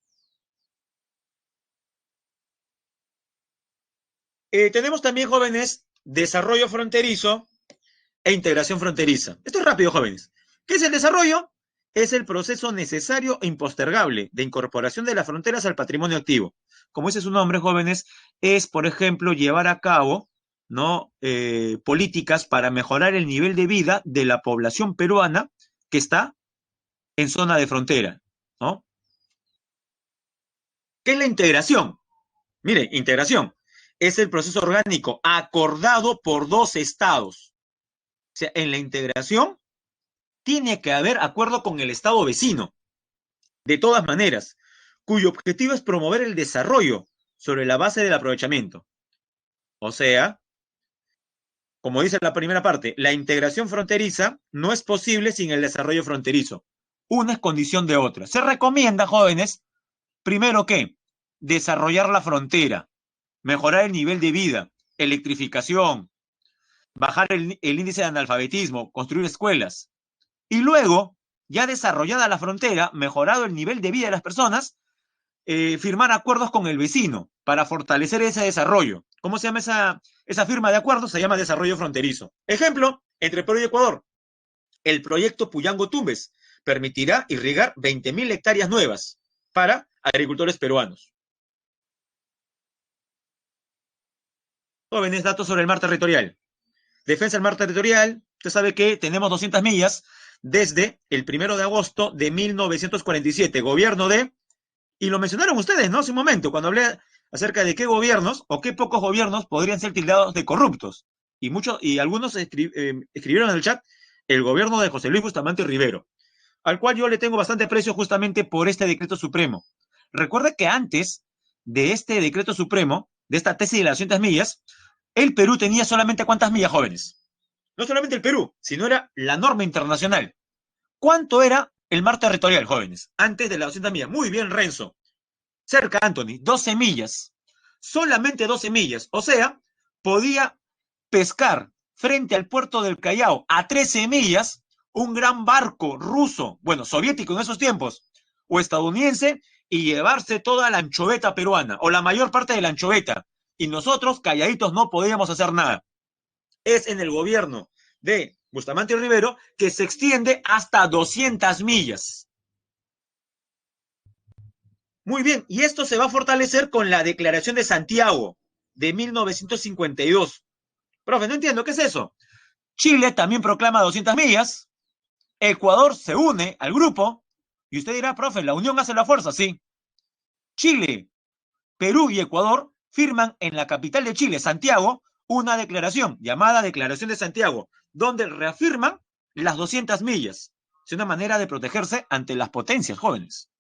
Tenemos también, jóvenes, desarrollo fronterizo e integración fronteriza. Esto es rápido, jóvenes. ¿Qué es el desarrollo? Es el proceso necesario e impostergable de incorporación de las fronteras al patrimonio activo. Como dice su nombre, jóvenes, es, por ejemplo, llevar a cabo, ¿no? Políticas para mejorar el nivel de vida de la población peruana que está en zona de frontera, ¿no? ¿Qué es la integración? Mire, integración es el proceso orgánico acordado por dos estados. O sea, en la integración tiene que haber acuerdo con el estado vecino, de todas maneras, cuyo objetivo es promover el desarrollo sobre la base del aprovechamiento. O sea, como dice la primera parte, la integración fronteriza no es posible sin el desarrollo fronterizo. Una es condición de otra. Se recomienda, jóvenes, primero que desarrollar la frontera, mejorar el nivel de vida, electrificación, bajar el índice de analfabetismo, construir escuelas. Y luego, ya desarrollada la frontera, mejorado el nivel de vida de las personas, firmar acuerdos con el vecino para fortalecer ese desarrollo. ¿Cómo se llama esa firma de acuerdos? Se llama desarrollo fronterizo. Ejemplo, entre Perú y Ecuador, el proyecto Puyango Tumbes permitirá irrigar 20.000 hectáreas nuevas para agricultores peruanos. Jóvenes, datos sobre el mar territorial. Defensa del mar territorial, usted sabe que tenemos 200 millas desde el 1 de agosto de 1947, gobierno de, y lo mencionaron ustedes, ¿no? Hace un momento, cuando hablé acerca de qué gobiernos o qué pocos gobiernos podrían ser tildados de corruptos. Y algunos escribieron en el chat el gobierno de José Luis Bustamante Rivero, al cual yo le tengo bastante aprecio justamente por este decreto supremo. Recuerda que antes de este decreto supremo, de esta tesis de las 200 millas, el Perú tenía solamente ¿cuántas millas, jóvenes? No solamente el Perú, sino era la norma internacional. ¿Cuánto era el mar territorial, jóvenes, antes de las 200 millas. Muy bien, Renzo. Cerca, Anthony, 12 millas. Solamente 12 millas. O sea, podía pescar frente al puerto del Callao a 13 millas un gran barco ruso, bueno, soviético en esos tiempos, o estadounidense, y llevarse toda la anchoveta peruana, o la mayor parte de la anchoveta. Y nosotros, calladitos, no podíamos hacer nada. Es en el gobierno de Bustamante Rivero que se extiende hasta 200 millas. Muy bien, y esto se va a fortalecer con la Declaración de Santiago de 1952. Profe, no entiendo, ¿qué es eso? Chile también proclama 200 millas, Ecuador se une al grupo, y usted dirá, profe, la unión hace la fuerza, sí. Chile, Perú y Ecuador firman en la capital de Chile, Santiago, una declaración llamada Declaración de Santiago, donde reafirman las 200 millas. Es una manera de protegerse ante las potencias, jóvenes.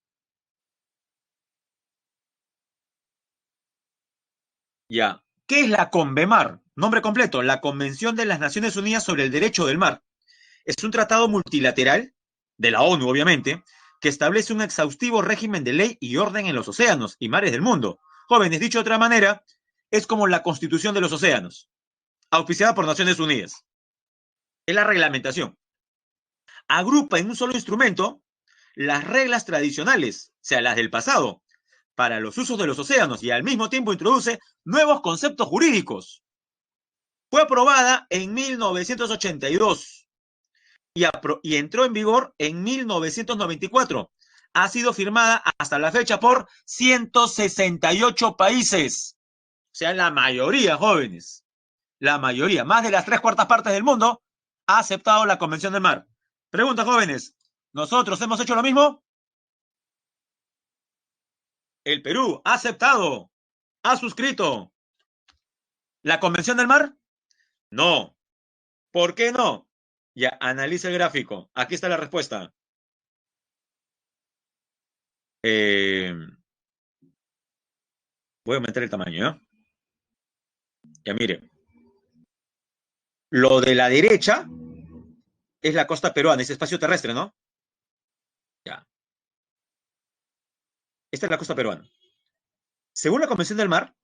Ya. ¿Qué es la CONVEMAR? Nombre completo, la Convención de las Naciones Unidas sobre el Derecho del Mar. Es un tratado multilateral, de la ONU obviamente, que establece un exhaustivo régimen de ley y orden en los océanos y mares del mundo. Jóvenes, dicho de otra manera, es como la Constitución de los Océanos, auspiciada por Naciones Unidas. Es la reglamentación. Agrupa en un solo instrumento las reglas tradicionales, o sea, las del pasado, para los usos de los océanos y al mismo tiempo introduce nuevos conceptos jurídicos. Fue aprobada en 1982 y entró en vigor en 1994. Ha sido firmada hasta la fecha por 168 países. O sea, la mayoría, jóvenes, la mayoría, más de las 3/4 partes del mundo, ha aceptado la Convención del Mar. Pregunta, jóvenes, ¿nosotros hemos hecho lo mismo? El Perú ha aceptado, ha suscrito la Convención del Mar. No. ¿Por qué no? Ya, analiza el gráfico. Aquí está la respuesta. Eh, voy a aumentar el tamaño, ¿eh? Ya mire. Lo de la derecha es la costa peruana, es espacio terrestre, ¿no? Ya. Esta es la costa peruana. Según la Convención del Mar,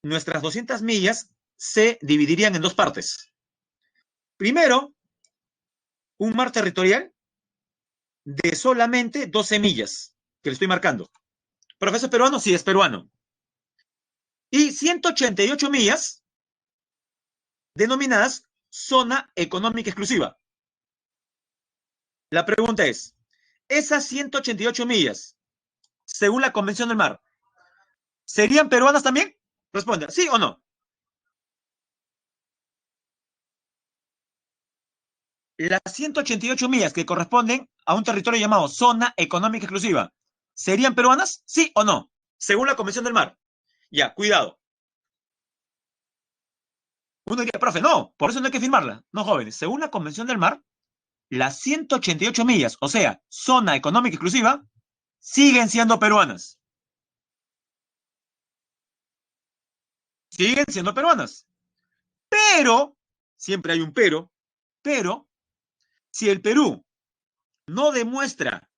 nuestras 200 millas se dividirían en dos partes. Primero, un mar territorial de solamente 12 millas, que le estoy marcando. ¿Profesor peruano? Sí, es peruano. Y 188 millas denominadas zona económica exclusiva. La pregunta es, ¿esas 188 millas, según la Convención del Mar, serían peruanas también? Responda, ¿sí o no? Las 188 millas que corresponden a un territorio llamado zona económica exclusiva, ¿serían peruanas? ¿Sí o no? Según la Convención del Mar. Ya, cuidado. Uno diría, profe, no, por eso no hay que firmarla. No, jóvenes, según la Convención del Mar, las 188 millas, o sea, zona económica exclusiva, siguen siendo peruanas. Siguen siendo peruanas. Pero, siempre hay un pero, si el Perú no demuestra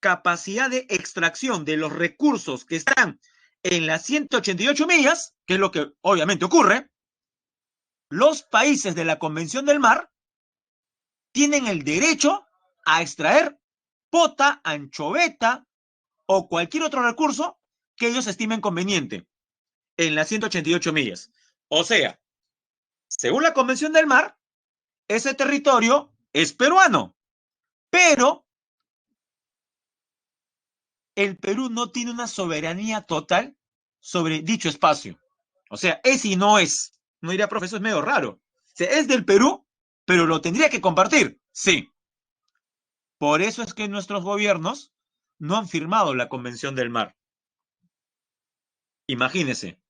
capacidad de extracción de los recursos que están en las 188 millas, que es lo que obviamente ocurre, los países de la Convención del Mar tienen el derecho a extraer pota, anchoveta o cualquier otro recurso que ellos estimen conveniente en las 188 millas. O sea, según la Convención del Mar, ese territorio es peruano, pero el Perú no tiene una soberanía total sobre dicho espacio. O sea, es y no es. No diría, profe, eso es medio raro. O sea, es del Perú, pero lo tendría que compartir. Sí. Por eso es que nuestros gobiernos no han firmado la Convención del Mar. Imagínese,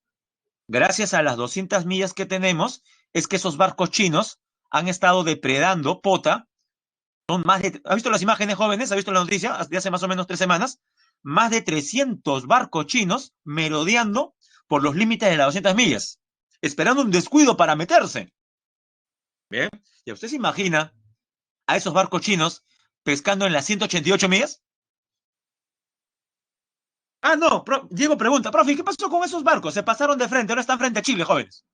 gracias a las 200 millas que tenemos, es que esos barcos chinos han estado depredando pota. Son más de, ¿ha visto las imágenes, jóvenes? ¿Ha visto la noticia de hace más o menos 3 semanas? Más de 300 barcos chinos merodeando por los límites de las 200 millas, esperando un descuido para meterse. ¿Bien? Y usted se imagina a esos barcos chinos pescando en las 188 millas? Ah, no, Diego pregunta, profe, ¿qué pasó con esos barcos? Se pasaron de frente, ahora están frente a Chile, jóvenes.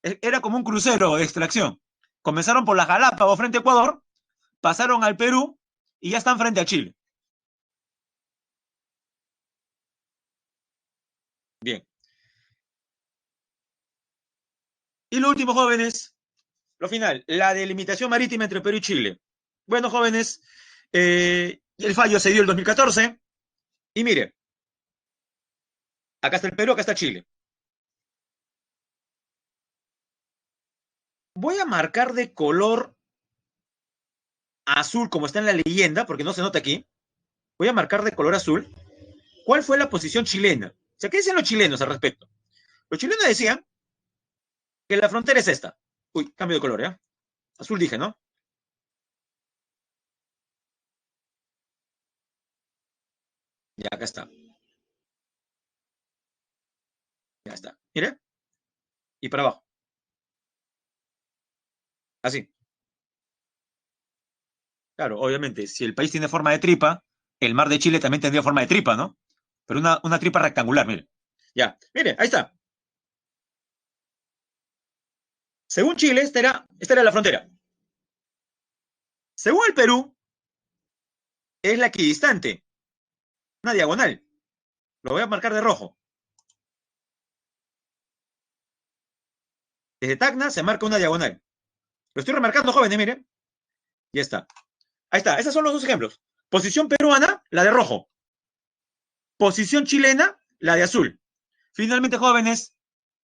Era como un crucero de extracción. Comenzaron por la Galápagos frente a Ecuador, pasaron al Perú y ya están frente a Chile. Bien. Y lo último, jóvenes, lo final, la delimitación marítima entre Perú y Chile. Bueno, jóvenes, el fallo se dio el 2014 y mire, acá está el Perú, acá está Chile. Voy a marcar de color azul como está en la leyenda, porque no se nota aquí. Voy a marcar de color azul. ¿Cuál fue la posición chilena? O sea, ¿qué dicen los chilenos al respecto? Los chilenos decían que la frontera es esta. Uy, cambio de color, ¿ya? Azul dije, ¿no? Ya, acá está. Ya está. Mire. Y para abajo. Así. Claro, obviamente, si el país tiene forma de tripa, el mar de Chile también tendría forma de tripa, ¿no? Pero una tripa rectangular, mire. Ya, mire, ahí está. Según Chile, esta era la frontera. Según el Perú, es la equidistante, una diagonal. Lo voy a marcar de rojo. Desde Tacna se marca una diagonal. Lo estoy remarcando, jóvenes, miren. Ya está. Ahí está. Esos son los dos ejemplos. Posición peruana, la de rojo. Posición chilena, la de azul. Finalmente, jóvenes,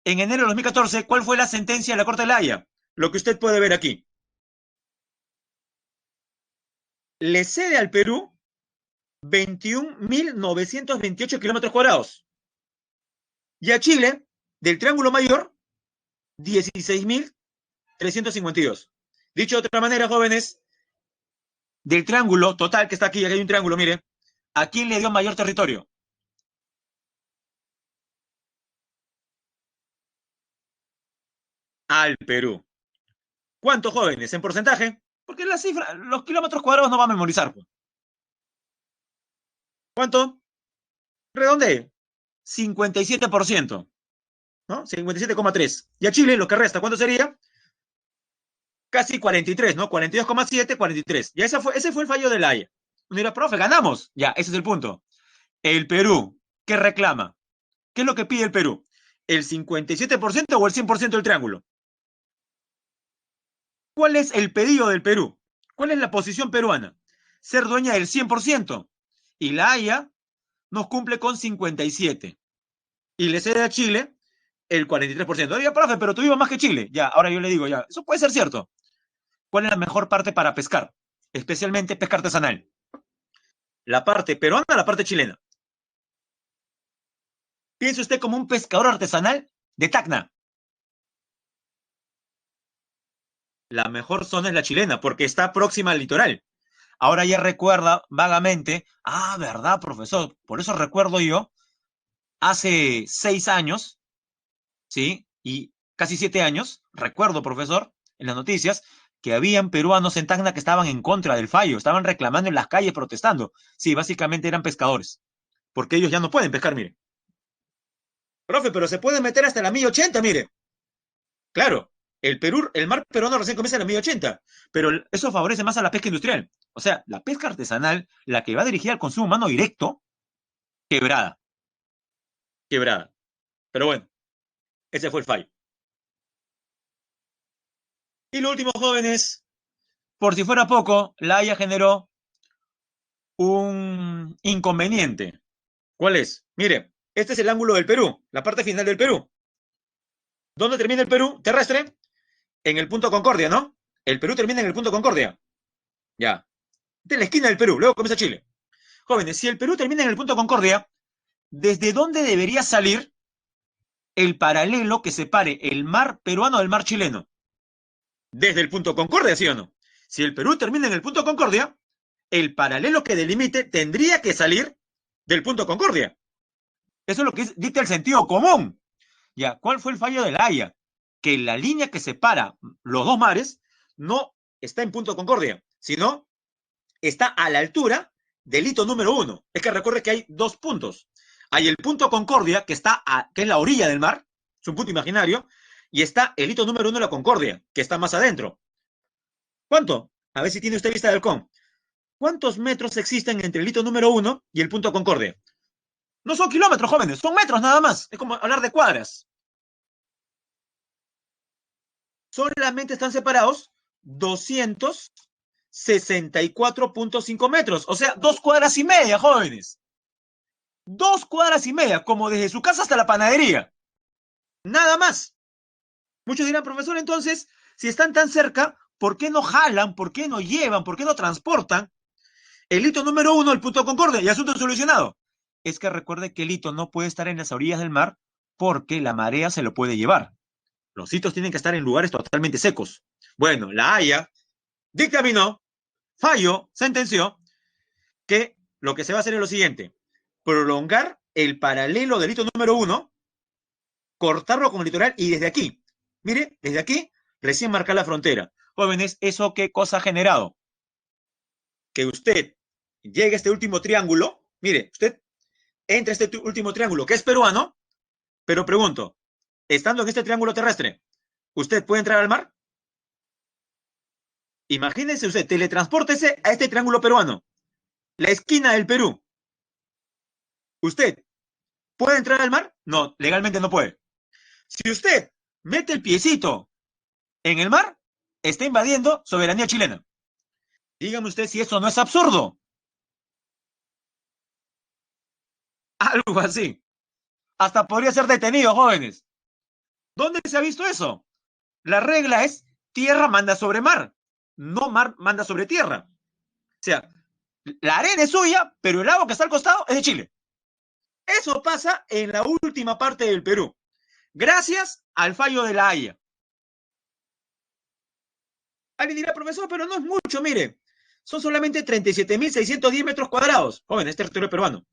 en enero de 2014, ¿cuál fue la sentencia de la Corte de la Haya? Lo que usted puede ver aquí. Le cede al Perú 21.928 kilómetros cuadrados. Y a Chile, del Triángulo Mayor, 16.352. Dicho de otra manera, jóvenes, del triángulo total que está aquí hay un triángulo, mire, ¿a quién le dio mayor territorio? Al Perú. ¿Cuántos jóvenes en porcentaje? Porque la cifra, los kilómetros cuadrados no va a memorizar. ¿Cuánto? Redondee. 57%, ¿no? 57,3. Y a Chile lo que resta, ¿cuánto sería? Casi 43, ¿no? 42,7, 43. Y ese fue el fallo de la Haya. Uno dirá, profe, ganamos. Ya, ese es el punto. El Perú, ¿qué reclama? ¿Qué es lo que pide el Perú? ¿El 57% o el 100% del triángulo? ¿Cuál es el pedido del Perú? ¿Cuál es la posición peruana? Ser dueña del 100%. Y la Haya nos cumple con 57. Y le cede a Chile el 43%. Oiga, profe, pero tuvimos más que Chile. Ya, ahora yo le digo, ya, eso puede ser cierto. ¿Cuál es la mejor parte para pescar? Especialmente pesca artesanal. ¿La parte peruana o la parte chilena? Piense usted como un pescador artesanal de Tacna. La mejor zona es la chilena porque está próxima al litoral. Ahora ya recuerda vagamente, verdad, profesor, por eso recuerdo yo, hace 6 años, ¿sí? Y casi 7 años, recuerdo, profesor, en las noticias, que habían peruanos en Tacna que estaban en contra del fallo, estaban reclamando en las calles, protestando. Sí, básicamente eran pescadores, porque ellos ya no pueden pescar, mire. Profe, pero se puede meter hasta la 1080, mire. Claro, el mar peruano recién comienza en la 1080, pero eso favorece más a la pesca industrial. O sea, la pesca artesanal, la que va dirigida al consumo humano directo, quebrada, quebrada. Pero bueno, ese fue el fallo. Y lo último, jóvenes, por si fuera poco, la Haya generó un inconveniente. ¿Cuál es? Mire, este es el ángulo del Perú, la parte final del Perú. ¿Dónde termina el Perú terrestre? En el punto Concordia, ¿no? El Perú termina en el punto Concordia. Ya. De la esquina del Perú, luego comienza Chile. Jóvenes, si el Perú termina en el punto Concordia, ¿desde dónde debería salir el paralelo que separe el mar peruano del mar chileno? Desde el punto Concordia, ¿sí o no? Si el Perú termina en el punto Concordia, el paralelo que delimite tendría que salir del punto Concordia. Eso es lo que dicta el sentido común. Ya, ¿cuál fue el fallo de la Haya? Que la línea que separa los dos mares no está en punto Concordia, sino está a la altura del hito número 1. Es que recuerde que hay dos puntos. Hay el punto Concordia, que es la orilla del mar, es un punto imaginario, y está el hito número 1 de la Concordia, que está más adentro. ¿Cuánto? A ver si tiene usted vista del halcón. ¿Cuántos metros existen entre el hito número 1 y el punto Concordia? No son kilómetros, jóvenes, son metros nada más. Es como hablar de cuadras. Solamente están separados 264.5 metros. O sea, 2 cuadras y media, jóvenes. 2 cuadras y media, como desde su casa hasta la panadería. Nada más. Muchos dirán, profesor, entonces, si están tan cerca, ¿por qué no jalan? ¿Por qué no llevan? ¿Por qué no transportan el hito número 1, el punto Concordia? Y asunto solucionado. Es que recuerde que el hito no puede estar en las orillas del mar porque la marea se lo puede llevar. Los hitos tienen que estar en lugares totalmente secos. Bueno, la Haya dictaminó, falló, sentenció que lo que se va a hacer es lo siguiente: prolongar el paralelo del hito número 1, cortarlo con el litoral y desde aquí, mire, desde aquí, recién marcar la frontera. Jóvenes, ¿eso qué cosa ha generado? Que usted llegue a este último triángulo, mire, usted entra a este último triángulo que es peruano, pero pregunto, estando en este triángulo terrestre, ¿usted puede entrar al mar? Imagínense usted, teletranspórtese a este triángulo peruano, la esquina del Perú. ¿Usted puede entrar al mar? No, legalmente no puede. Si usted mete el piecito en el mar, está invadiendo soberanía chilena. Dígame usted si eso no es absurdo. Algo así. Hasta podría ser detenido, jóvenes. ¿Dónde se ha visto eso? La regla es tierra manda sobre mar, no mar manda sobre tierra. O sea, la arena es suya, pero el agua que está al costado es de Chile. Eso pasa en la última parte del Perú, gracias al fallo de la Haya. Alguien dirá, profesor, pero no es mucho, mire, son solamente 37.610 metros cuadrados. Joven, es territorio peruano.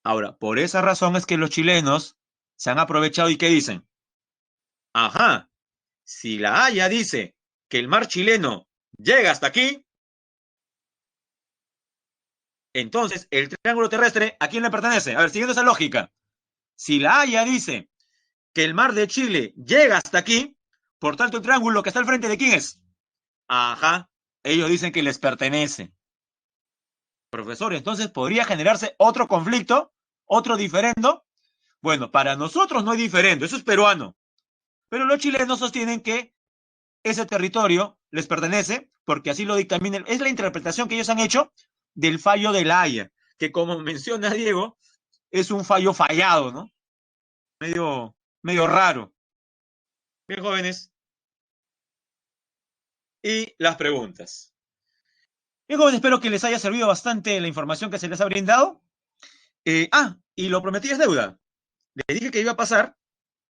Ahora, por esa razón es que los chilenos se han aprovechado y ¿qué dicen? Ajá, si la Haya dice que el mar chileno llega hasta aquí, entonces el triángulo terrestre, ¿a quién le pertenece? A ver, siguiendo esa lógica, si la Haya dice que el mar de Chile llega hasta aquí, por tanto el triángulo que está al frente de quién es. Ajá, ellos dicen que les pertenece. Profesor, entonces podría generarse otro conflicto, otro diferendo. Bueno, para nosotros no hay diferendo, eso es peruano. Pero los chilenos sostienen que ese territorio les pertenece porque así lo dictaminan. Es la interpretación que ellos han hecho del fallo de la Haya, que como menciona Diego, es un fallo fallado, ¿no? Medio raro. Bien, jóvenes. Y las preguntas. Bien, jóvenes, espero que les haya servido bastante la información que se les ha brindado. Y lo prometí es deuda. Les dije que iba a pasar,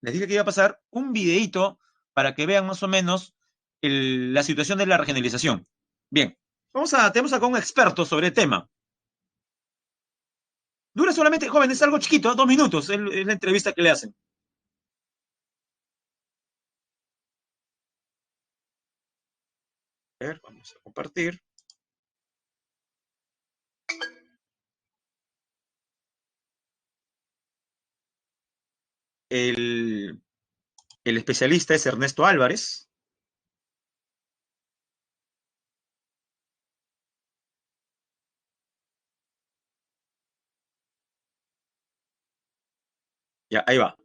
les dije que iba a pasar un videíto para que vean más o menos la situación de la regionalización. Bien, tenemos acá un experto sobre el tema. Dura solamente, joven, es algo chiquito, 2 minutos, es la entrevista que le hacen. A ver, vamos a compartir. El, el especialista es Ernesto Álvarez. Ya, ahí va.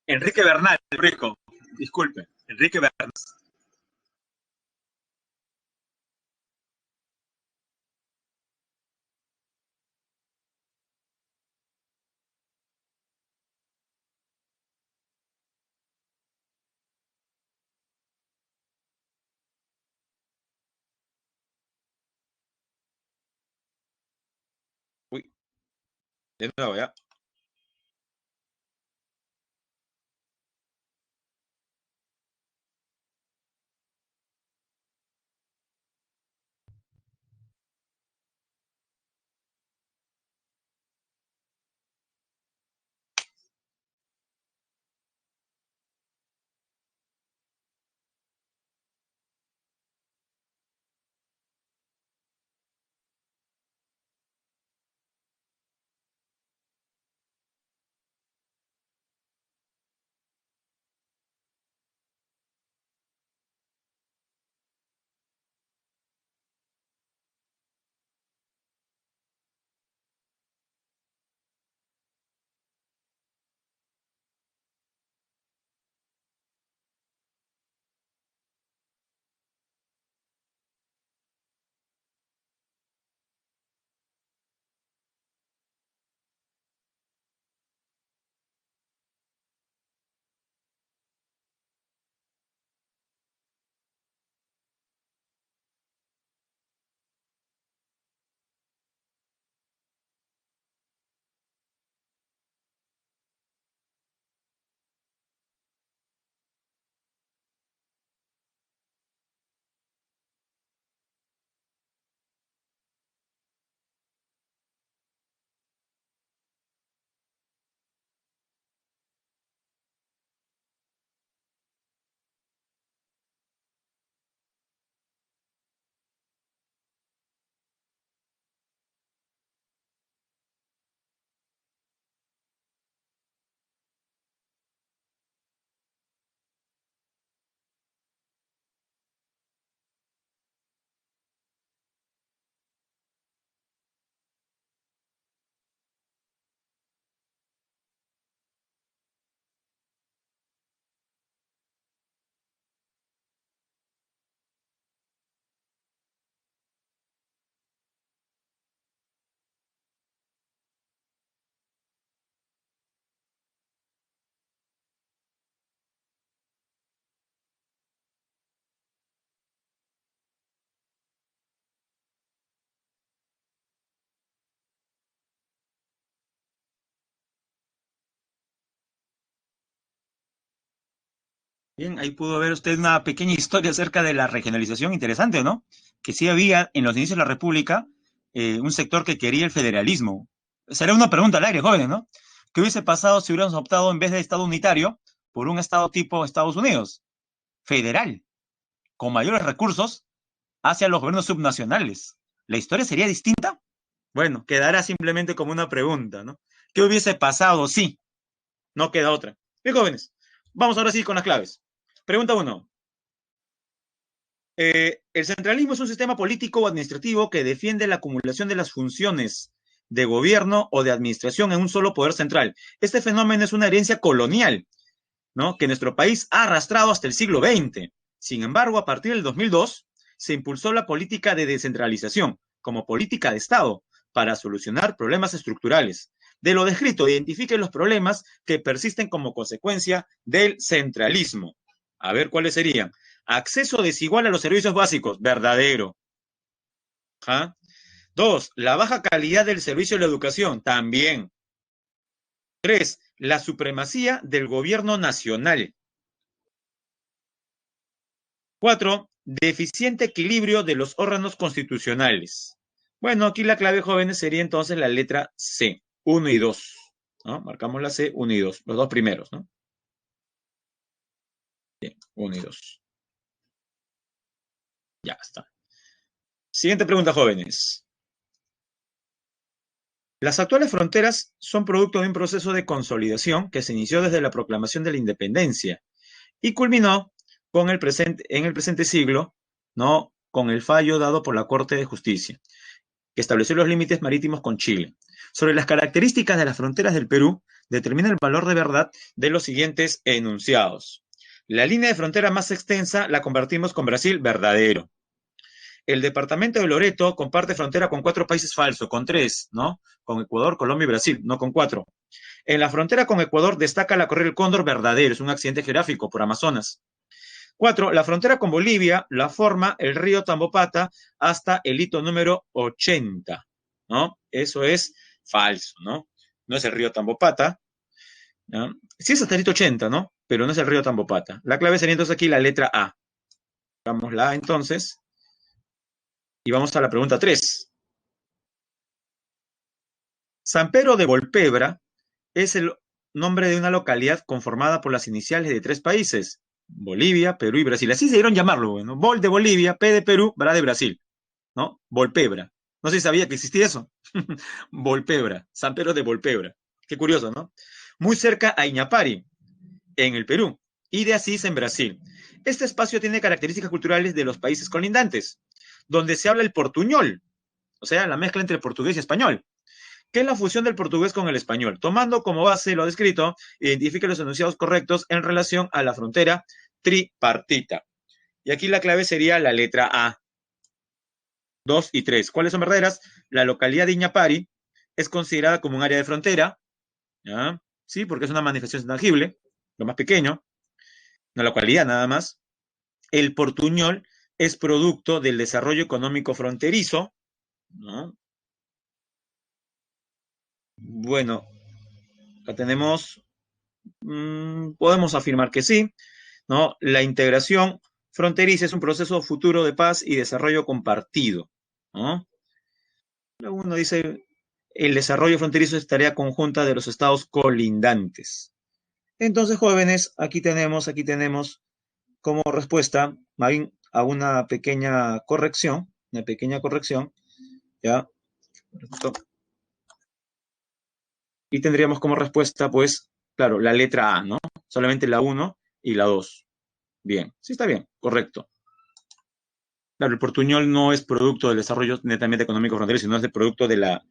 Enrique Bernal, Rico. Disculpe, Enrique Bernal. Uy, de nuevo, ya. Bien, ahí pudo ver usted una pequeña historia acerca de la regionalización, interesante, ¿no? Que sí había en los inicios de la República un sector que quería el federalismo. Será una pregunta al aire, jóvenes, ¿no? ¿Qué hubiese pasado si hubiéramos optado en vez de Estado unitario por un Estado tipo Estados Unidos? Federal, con mayores recursos hacia los gobiernos subnacionales. ¿La historia sería distinta? Bueno, quedará simplemente como una pregunta, ¿no? ¿Qué hubiese pasado si? No queda otra. Bien, jóvenes, vamos ahora sí con las claves. Pregunta 1. El centralismo es un sistema político o administrativo que defiende la acumulación de las funciones de gobierno o de administración en un solo poder central. Este fenómeno es una herencia colonial, ¿no? Que nuestro país ha arrastrado hasta el siglo XX. Sin embargo, a partir del 2002 se impulsó la política de descentralización como política de Estado para solucionar problemas estructurales. De lo descrito, identifique los problemas que persisten como consecuencia del centralismo. A ver cuáles serían. Acceso desigual a los servicios básicos, verdadero. ¿Ah? 2. La baja calidad del servicio de la educación, también. 3. La supremacía del gobierno nacional. 4. Deficiente equilibrio de los órganos constitucionales. Bueno, aquí la clave, jóvenes, sería entonces la letra C, 1 y 2. ¿No? Marcamos la C, 1 y 2, los dos primeros, ¿no? Bien, 1 y 2. Ya está. Siguiente pregunta, jóvenes. Las actuales fronteras son producto de un proceso de consolidación que se inició desde la proclamación de la independencia y culminó con en el presente siglo, ¿no? Con el fallo dado por la Corte de Justicia, que estableció los límites marítimos con Chile. Sobre las características de las fronteras del Perú, determina el valor de verdad de los siguientes enunciados. La línea de frontera más extensa la compartimos con Brasil, verdadero. El departamento de Loreto comparte frontera con 4 países falsos, con 3, ¿no? Con Ecuador, Colombia y Brasil, no con 4. En la frontera con Ecuador destaca la Correa del Cóndor, verdadero, es un accidente geográfico por Amazonas. 4. La frontera con Bolivia la forma el río Tambopata hasta el hito número 80, ¿no? Eso es falso, ¿no? No es el río Tambopata, ¿no? Sí es hasta el hito 80, ¿no? Pero no es el río Tambopata. La clave sería entonces aquí la letra A. Vamos la A entonces. Y vamos a la pregunta 3. San Pedro de Volpebra es el nombre de una localidad conformada por las iniciales de 3 países, Bolivia, Perú y Brasil. Así se dieron llamarlo, ¿no? Vol de Bolivia, P de Perú, Bra de Brasil, ¿no? Volpebra. No sé si sabía que existía eso. Volpebra, San Pedro de Volpebra. Qué curioso, ¿no? Muy cerca a Iñapari, en el Perú, y de Asís, en Brasil. Este espacio tiene características culturales de los países colindantes, donde se habla el portuñol, o sea, la mezcla entre portugués y español. ¿Qué es la fusión del portugués con el español? Tomando como base lo descrito, identifique los enunciados correctos en relación a la frontera tripartita. Y aquí la clave sería la letra A. 2 y 3. ¿Cuáles son verdaderas? La localidad de Iñapari es considerada como un área de frontera, ¿ya? Sí, porque es una manifestación tangible, lo más pequeño, una localidad nada más. El portuñol es producto del desarrollo económico fronterizo, ¿no? Bueno, acá tenemos, podemos afirmar que sí, ¿no? La integración fronteriza es un proceso futuro de paz y desarrollo compartido, ¿no? Uno dice, el desarrollo fronterizo es tarea conjunta de los estados colindantes. Entonces, jóvenes, aquí tenemos como respuesta, más bien, a una pequeña corrección, ¿ya? Y tendríamos como respuesta, pues, claro, la letra A, ¿no? Solamente la 1 y la 2. Bien, sí está bien, correcto. Claro, el portuñol no es producto del desarrollo netamente económico fronterizo, sino es de producto de la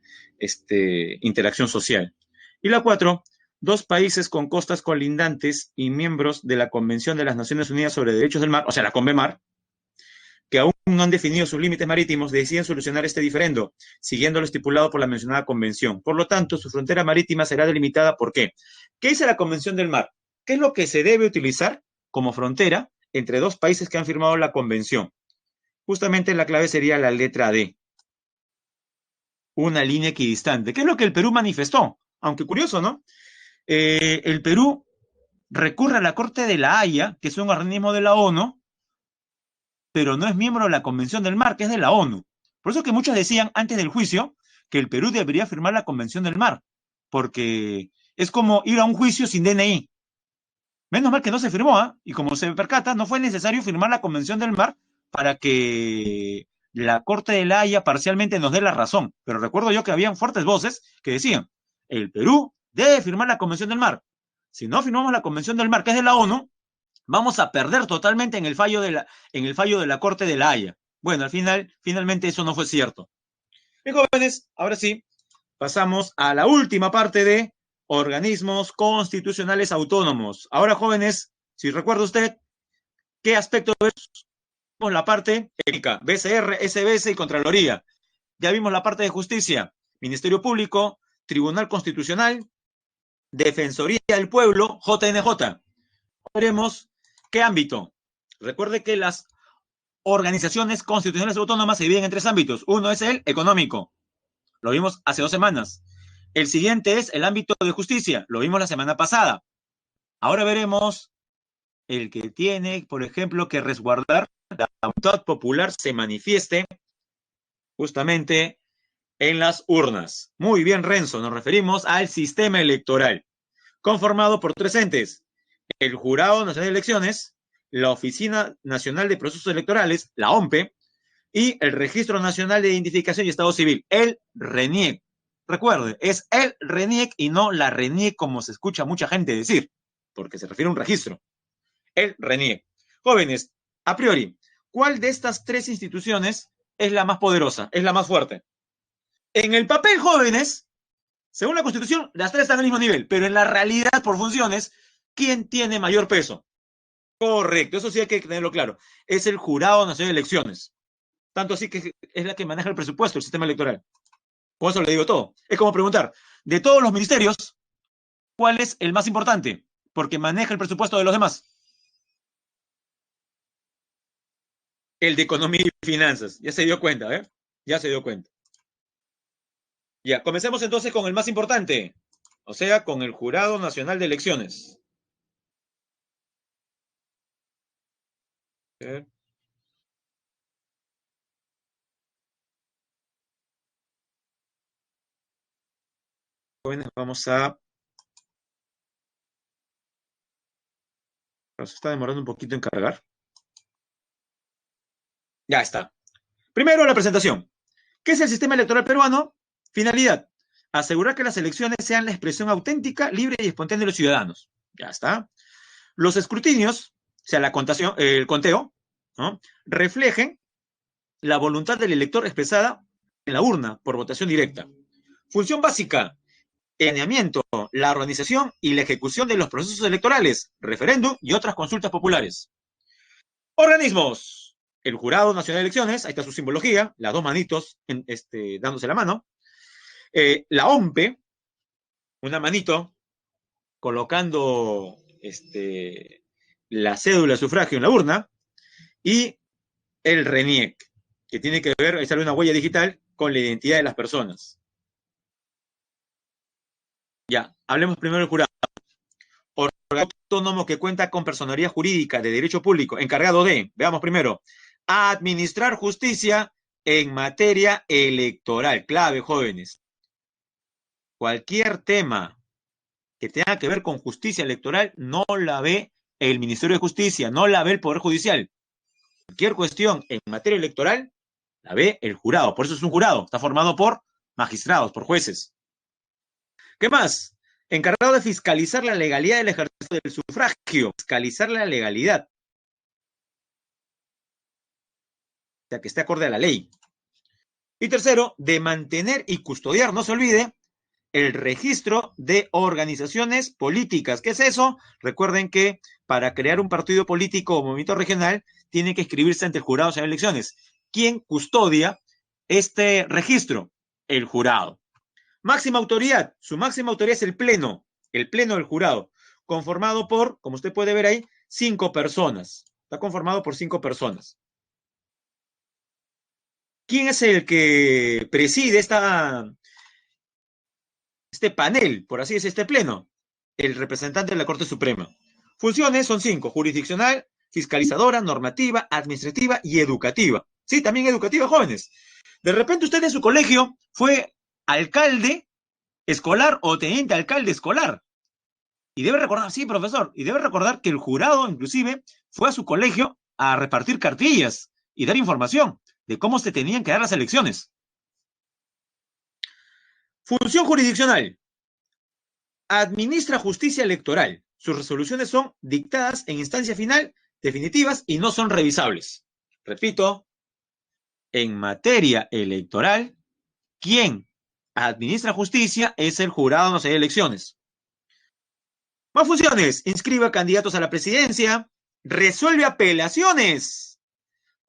interacción social. Y la 4, 2 países con costas colindantes y miembros de la Convención de las Naciones Unidas sobre Derechos del Mar, o sea, la CONVEMAR, que aún no han definido sus límites marítimos, deciden solucionar este diferendo, siguiendo lo estipulado por la mencionada convención. Por lo tanto, su frontera marítima será delimitada por ¿qué? ¿Qué dice la Convención del Mar? ¿Qué es lo que se debe utilizar como frontera entre 2 países que han firmado la convención? Justamente la clave sería la letra D, una línea equidistante. ¿Qué es lo que el Perú manifestó? Aunque curioso, ¿no? El Perú recurre a la Corte de la Haya, que es un organismo de la ONU, pero no es miembro de la Convención del Mar, que es de la ONU. Por eso que muchos decían antes del juicio que el Perú debería firmar la Convención del Mar, porque es como ir a un juicio sin DNI. Menos mal que no se firmó, ¿eh? Y como se percata, no fue necesario firmar la Convención del Mar para que la Corte de la Haya parcialmente nos dé la razón. Pero recuerdo yo que habían fuertes voces que decían, el Perú debe firmar la Convención del Mar. Si no firmamos la Convención del Mar, que es de la ONU, vamos a perder totalmente en el fallo de la Corte de la Haya. Bueno, finalmente eso no fue cierto. Bien, jóvenes, ahora sí, pasamos a la última parte de organismos constitucionales autónomos. Ahora, jóvenes, si recuerda usted, ¿qué aspecto vemos? La parte técnica, BCR, SBS y Contraloría. Ya vimos la parte de justicia, Ministerio Público, Tribunal Constitucional, Defensoría del Pueblo, JNJ. Veremos qué ámbito. Recuerde que las organizaciones constitucionales autónomas se dividen en tres ámbitos. Uno es el económico, lo vimos hace 2 semanas. El siguiente es el ámbito de justicia, lo vimos la semana pasada. Ahora veremos el que tiene, por ejemplo, que resguardar la voluntad popular se manifieste justamente en las urnas. Muy bien, Renzo, nos referimos al sistema electoral, conformado por tres entes: el Jurado Nacional de Elecciones, la Oficina Nacional de Procesos Electorales, la OMPE, y el Registro Nacional de Identificación y Estado Civil, el RENIEC. Recuerde, es el RENIEC y no la RENIEC como se escucha mucha gente decir, porque se refiere a un registro. El RENIEC. Jóvenes, a priori, ¿cuál de estas tres instituciones es la más poderosa, es la más fuerte? En el papel, jóvenes, según la Constitución, las tres están al mismo nivel, pero en la realidad, por funciones, ¿quién tiene mayor peso? Correcto, eso sí hay que tenerlo claro. Es el Jurado Nacional de Elecciones. Tanto así que es la que maneja el presupuesto, el sistema electoral. Con eso le digo todo. Es como preguntar, de todos los ministerios, ¿cuál es el más importante? Porque maneja el presupuesto de los demás. El de Economía y Finanzas. Ya se dio cuenta, ¿eh? Ya se dio cuenta. Ya, comencemos entonces con el más importante. O sea, con el Jurado Nacional de Elecciones. Jóvenes, vamos a... Se está demorando un poquito en cargar. Ya está. Primero, la presentación. ¿Qué es el sistema electoral peruano? Finalidad: asegurar que las elecciones sean la expresión auténtica, libre y espontánea de los ciudadanos. Ya está. Los escrutinios, o sea, la contación, el conteo, ¿no?, reflejen la voluntad del elector expresada en la urna por votación directa. Función básica: planeamiento, la organización y la ejecución de los procesos electorales, referéndum y otras consultas populares. Organismos: el Jurado Nacional de Elecciones, ahí está su simbología, las dos manitos dándose la mano. La OMPE, una manito colocando la cédula de sufragio en la urna. Y el RENIEC, que tiene que ver, ahí sale una huella digital con la identidad de las personas. Ya, hablemos primero del jurado. Órgano autónomo que cuenta con personería jurídica de derecho público, encargado de, veamos primero, administrar justicia en materia electoral. Clave, jóvenes. Cualquier tema que tenga que ver con justicia electoral no la ve el Ministerio de Justicia, no la ve el Poder Judicial. Cualquier cuestión en materia electoral la ve el jurado. Por eso es un jurado. Está formado por magistrados, por jueces. ¿Qué más? Encargado de fiscalizar la legalidad del ejercicio del sufragio. Fiscalizar la legalidad. O sea, que esté acorde a la ley. Y tercero, de mantener y custodiar, no se olvide, el registro de organizaciones políticas. ¿Qué es eso? Recuerden que para crear un partido político o movimiento regional tiene que inscribirse ante el jurado de elecciones. ¿Quién custodia este registro? El jurado. Máxima autoridad. Su máxima autoridad es el pleno del jurado, conformado por, como usted puede ver ahí, 5 personas. Está conformado por 5 personas. ¿Quién es el que preside este panel, por así decir, este pleno? El representante de la Corte Suprema. Funciones son 5: jurisdiccional, fiscalizadora, normativa, administrativa y educativa. Sí, también educativa, jóvenes. De repente usted en su colegio fue alcalde escolar o teniente alcalde escolar. Y debe recordar, sí, profesor, y debe recordar que el jurado inclusive fue a su colegio a repartir cartillas y dar información de cómo se tenían que dar las elecciones. Función jurisdiccional. Administra justicia electoral. Sus resoluciones son dictadas en instancia final, definitivas y no son revisables. Repito, en materia electoral, quien administra justicia es el jurado en las elecciones. Más funciones: inscribe candidatos a la presidencia, resuelve apelaciones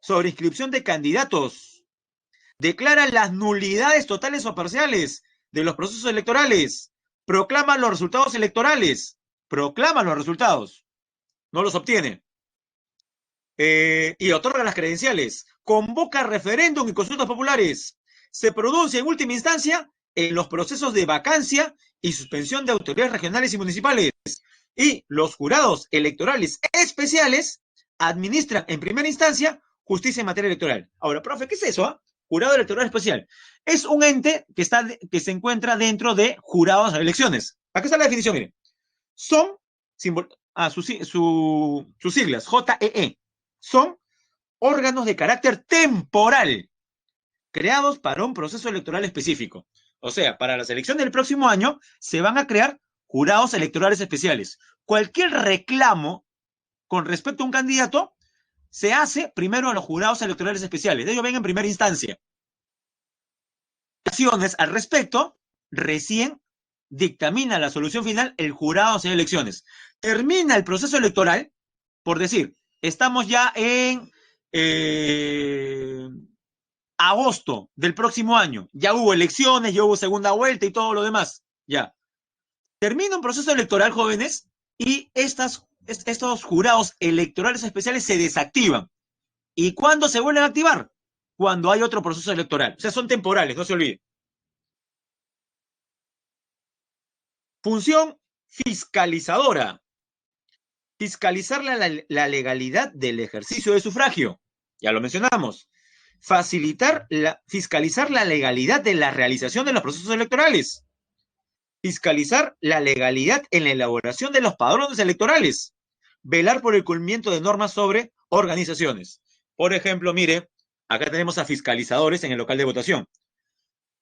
sobre inscripción de candidatos, declara las nulidades totales o parciales de los procesos electorales, proclama los resultados electorales, proclama los resultados, no los obtiene, y otorga las credenciales, convoca referéndum y consultas populares, se pronuncia en última instancia en los procesos de vacancia y suspensión de autoridades regionales y municipales, y los jurados electorales especiales administran en primera instancia justicia en materia electoral. Ahora, profe, ¿qué es eso? Jurado electoral especial. Es un ente que se encuentra dentro de jurados de elecciones. Aquí está la definición, miren. Son, sus siglas, JEE, son órganos de carácter temporal creados para un proceso electoral específico. O sea, para las elecciones del próximo año se van a crear jurados electorales especiales. Cualquier reclamo con respecto a un candidato se hace primero a los jurados electorales especiales. Ellos ven en primera instancia. Acciones al respecto, recién dictamina la solución final el jurado de elecciones. Termina el proceso electoral, por decir, estamos ya en agosto del próximo año. Ya hubo elecciones, ya hubo segunda vuelta y todo lo demás. Ya. Termina un proceso electoral, jóvenes, y estos jurados electorales especiales se desactivan. ¿Y cuándo se vuelven a activar? Cuando hay otro proceso electoral. O sea, son temporales, no se olviden. Función fiscalizadora. Fiscalizar la legalidad del ejercicio de sufragio. Ya lo mencionamos. Fiscalizar la legalidad de la realización de los procesos electorales. Fiscalizar la legalidad en la elaboración de los padrones electorales. Velar por el cumplimiento de normas sobre organizaciones. Por ejemplo, mire, acá tenemos a fiscalizadores en el local de votación.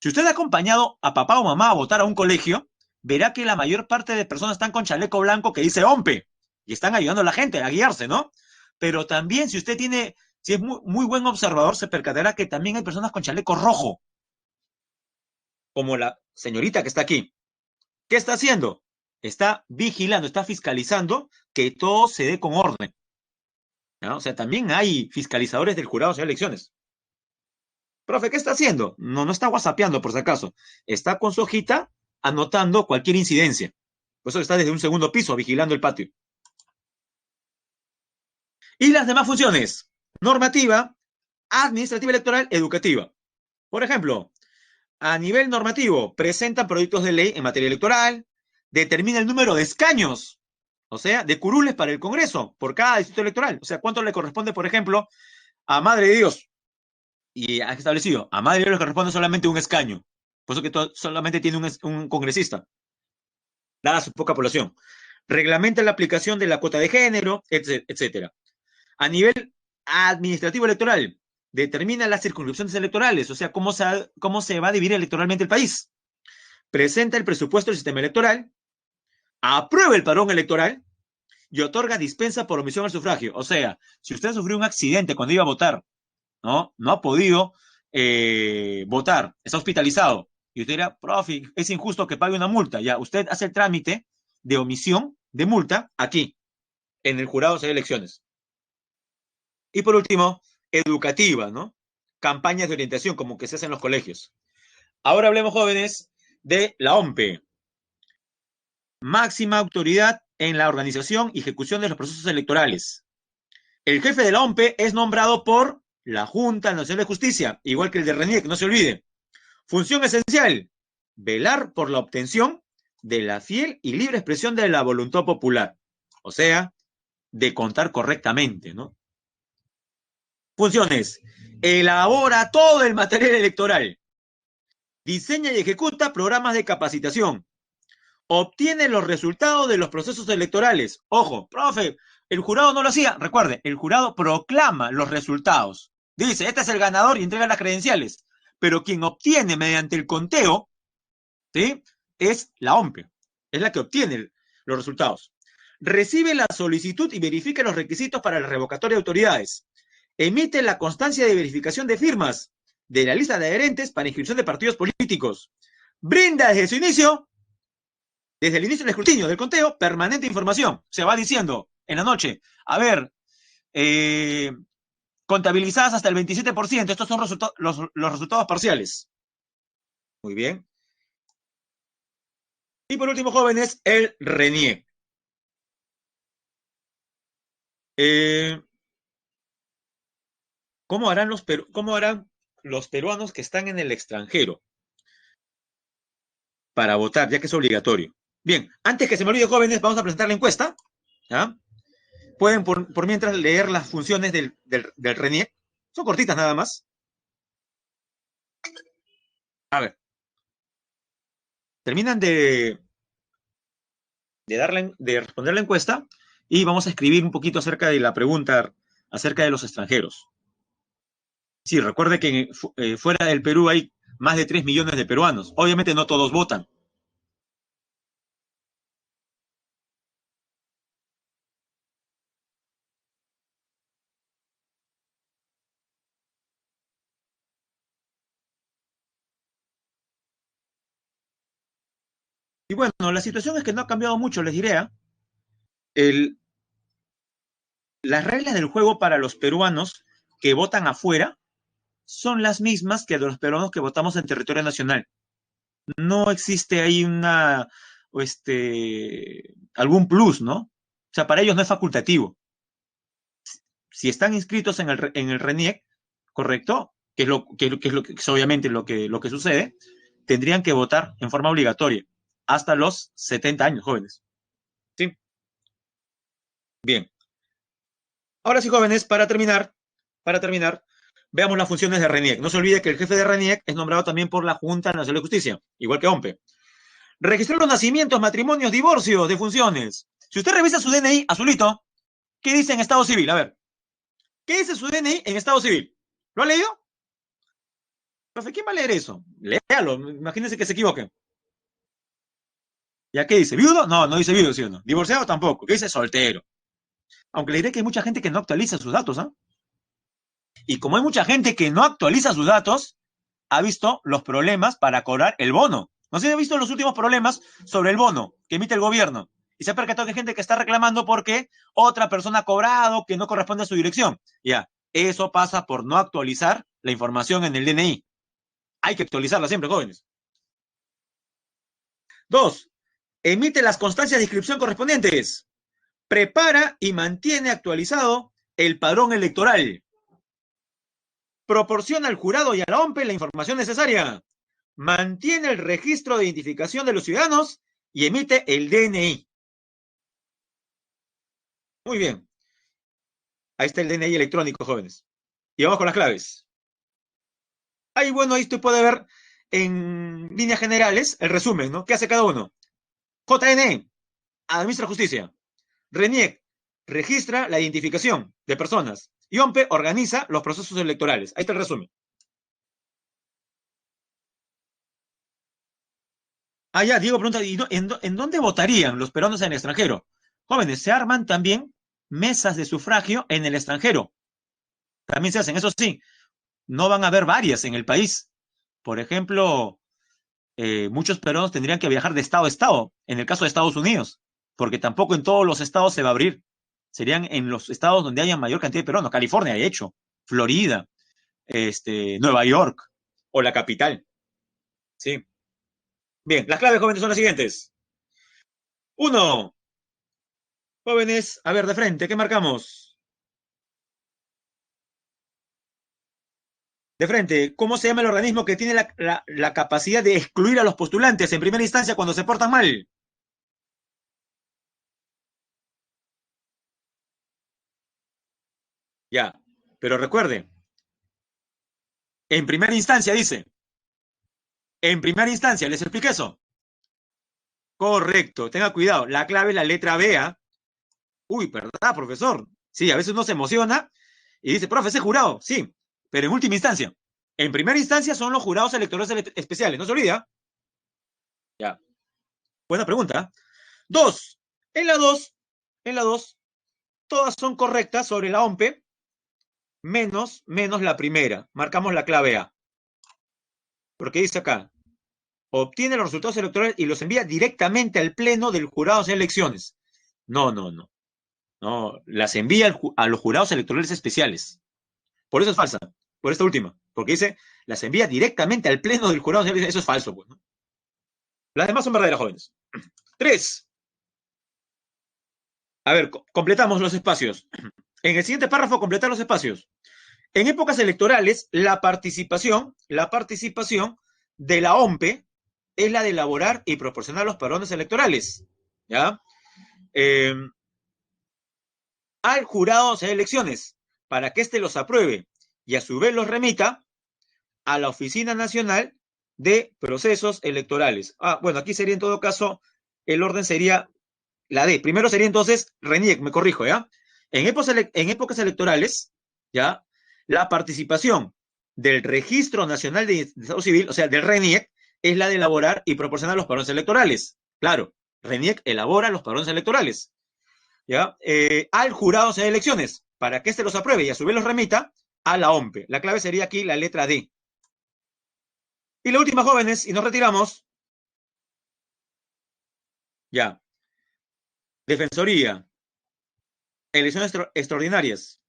Si usted ha acompañado a papá o mamá a votar a un colegio, verá que la mayor parte de personas están con chaleco blanco que dice OMPE y están ayudando a la gente a guiarse, ¿no? Pero también si es muy buen observador, se percatará que también hay personas con chaleco rojo, como la señorita que está aquí. ¿Qué está haciendo? Está vigilando, está fiscalizando que todo se dé con orden, ¿no? O sea, también hay fiscalizadores del jurado de elecciones. Profe, ¿qué está haciendo? No está whatsappeando, por si acaso. Está con su hojita anotando cualquier incidencia. Por eso está desde un segundo piso vigilando el patio. Y las demás funciones: normativa, administrativa electoral, educativa. Por ejemplo, a nivel normativo, presentan proyectos de ley en materia electoral, determina el número de escaños, o sea, de curules para el Congreso, por cada distrito electoral. O sea, ¿cuánto le corresponde, por ejemplo, a Madre de Dios? Y ha establecido, a Madre de Dios le corresponde solamente un escaño. Por eso que solamente tiene un congresista, dada su poca población. Reglamenta la aplicación de la cuota de género, etcétera. A nivel administrativo electoral, determina las circunscripciones electorales, o sea, cómo se va a dividir electoralmente el país. Presenta el presupuesto del sistema electoral, aprueba el padrón electoral y otorga dispensa por omisión al sufragio. O sea, si usted sufrió un accidente cuando iba a votar, no ha podido votar, está hospitalizado, y usted dirá, profe, es injusto que pague una multa. Ya, usted hace el trámite de omisión de multa aquí, en el jurado de elecciones. Y por último, educativa, ¿no? Campañas de orientación, como que se hacen en los colegios. Ahora hablemos, jóvenes, de la OMPE. Máxima autoridad en la organización y ejecución de los procesos electorales. El jefe de la OMPE es nombrado por la Junta Nacional de Justicia, igual que el de RENIEC, no se olvide. Función esencial: velar por la obtención de la fiel y libre expresión de la voluntad popular. O sea, de contar correctamente, ¿no? Funciones. Elabora todo el material electoral. Diseña y ejecuta programas de capacitación. Obtiene los resultados de los procesos electorales. Ojo, profe, el jurado no lo hacía. Recuerde, el jurado proclama los resultados. Dice, este es el ganador y entrega las credenciales. Pero quien obtiene mediante el conteo, ¿sí? Es la OMPE. Es la que obtiene los resultados. Recibe la solicitud y verifica los requisitos para la revocatoria de autoridades. Emite la constancia de verificación de firmas de la lista de adherentes para inscripción de partidos políticos. Brinda desde el inicio del escrutinio, del conteo, permanente información. Se va diciendo en la noche, a ver, eh, contabilizadas hasta el 27%, estos son los resultados parciales. Muy bien. Y por último, jóvenes, el RENIEC. ¿Cómo harán los peruanos que están en el extranjero para votar, ya que es obligatorio? Bien, antes que se me olvide, jóvenes, vamos a presentar la encuesta. ¿Ya? Pueden por mientras leer las funciones del RENIEC. Son cortitas nada más. A ver, terminan de responder la encuesta y vamos a escribir un poquito acerca de la pregunta acerca de los extranjeros. Sí, recuerde que fuera del Perú hay más de 3 millones de peruanos. Obviamente no todos votan. Y bueno, la situación es que no ha cambiado mucho, les diré. El, las reglas del juego para los peruanos que votan afuera son las mismas que de los peruanos que votamos en territorio nacional. No existe ahí algún plus, ¿no? O sea, para ellos no es facultativo. Si están inscritos en el RENIEC, ¿correcto? Que es obviamente lo que sucede, tendrían que votar en forma obligatoria hasta los 70 años, jóvenes. ¿Sí? Bien. Ahora sí, jóvenes, para terminar, veamos las funciones de RENIEC. No se olvide que el jefe de RENIEC es nombrado también por la Junta Nacional de Justicia, igual que OMPE. Registrar los nacimientos, matrimonios, divorcios, defunciones. Si usted revisa su DNI, azulito, ¿qué dice en estado civil? A ver, ¿qué dice su DNI en estado civil? ¿Lo ha leído? Profe, ¿quién va a leer eso? Léalo, imagínense que se equivoquen. ¿Ya qué dice? ¿Viudo? No, no dice viudo, ¿sí o no? ¿Divorciado? Tampoco. ¿Qué dice? Soltero. Aunque le diré que hay mucha gente que no actualiza sus datos, ¿ah? Y como hay mucha gente que no actualiza sus datos, ha visto los problemas para cobrar el bono. No sé si ha visto los últimos problemas sobre el bono que emite el gobierno. Y se ha percatado que hay gente que está reclamando porque otra persona ha cobrado que no corresponde a su dirección. Ya, eso pasa por no actualizar la información en el DNI. Hay que actualizarla siempre, jóvenes. Dos, emite las constancias de inscripción correspondientes. Prepara y mantiene actualizado el padrón electoral. Proporciona al jurado y a la OMPE la información necesaria. Mantiene el registro de identificación de los ciudadanos y emite el DNI. Muy bien. Ahí está el DNI electrónico, jóvenes. Y vamos con las claves. Ahí, bueno, ahí usted puede ver en líneas generales el resumen, ¿no? ¿Qué hace cada uno? JNE, administra justicia. RENIEC, registra la identificación de personas. Y OMPE organiza los procesos electorales. Ahí está el resumen. Ah, ya, Diego pregunta, ¿y en dónde votarían los peruanos en el extranjero? Jóvenes, se arman también mesas de sufragio en el extranjero. También se hacen, eso sí, no van a haber varias en el país. Por ejemplo, muchos peruanos tendrían que viajar de estado a estado, en el caso de Estados Unidos, porque tampoco en todos los estados se va a abrir. Serían en los estados donde haya mayor cantidad de peruanos. California, de hecho, Florida, Nueva York o la capital. Sí. Bien, las claves, jóvenes, son las siguientes. Uno, jóvenes, a ver, de frente, ¿qué marcamos? De frente, ¿cómo se llama el organismo que tiene la capacidad de excluir a los postulantes en primera instancia cuando se portan mal? Ya, pero recuerde, en primera instancia dice, en primera instancia, ¿les expliqué eso? Correcto, tenga cuidado, la clave es la letra B, ¿ah? Uy, ¿verdad, profesor? Sí, a veces uno se emociona y dice, profe, ese jurado, sí, pero en última instancia. En primera instancia son los jurados electorales especiales, no se olvida. Ya, buena pregunta. Dos, en la dos, en la dos, todas son correctas sobre la OMPE, menos la primera. Marcamos la clave A. Porque dice acá, obtiene los resultados electorales y los envía directamente al pleno del jurado de elecciones. No, no, no. No, las envía a los jurados electorales especiales. Por eso es falsa, por esta última. Porque dice, las envía directamente al pleno del jurado de elecciones. Eso es falso, pues, ¿no? Las demás son verdaderas, jóvenes. Tres. A ver, completamos los espacios. En el siguiente párrafo, completar los espacios. En épocas electorales, la participación de la OMPE es la de elaborar y proporcionar los padrones electorales, ¿ya? Eh, al jurado de elecciones, para que éste los apruebe y a su vez los remita a la Oficina Nacional de Procesos Electorales. Bueno, aquí sería en todo caso, el orden sería la D. Primero sería entonces RENIEC, me corrijo, ¿ya? En épocas electorales, ¿ya? La participación del Registro Nacional de Estado Civil, o sea, del RENIEC, es la de elaborar y proporcionar los padrones electorales. Claro, RENIEC elabora los padrones electorales, ¿ya? Al jurado de elecciones, para que éste los apruebe y a su vez los remita a la OMPE. La clave sería aquí la letra D. Y la última, jóvenes, y nos retiramos, ya. Defensoría, elecciones extraordinarias.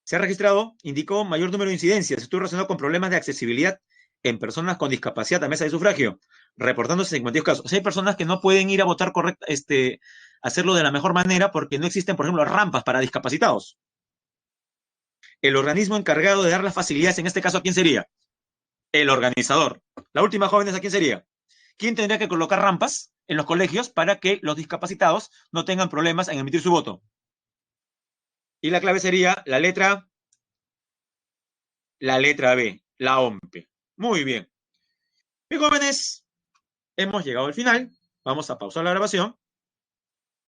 Se ha registrado, indicó mayor número de incidencias. Estuvo relacionado con problemas de accesibilidad en personas con discapacidad a mesa de sufragio, reportándose 52 casos. O sea, hay personas que no pueden ir a votar correcta, hacerlo de la mejor manera porque no existen, por ejemplo, rampas para discapacitados. El organismo encargado de dar las facilidades, en este caso, ¿a quién sería? El organizador. La última, jóvenes, ¿a quién sería? ¿Quién tendría que colocar rampas en los colegios para que los discapacitados no tengan problemas en emitir su voto? Y la clave sería la letra B, la OMPE. Muy bien. Bien, jóvenes, hemos llegado al final. Vamos a pausar la grabación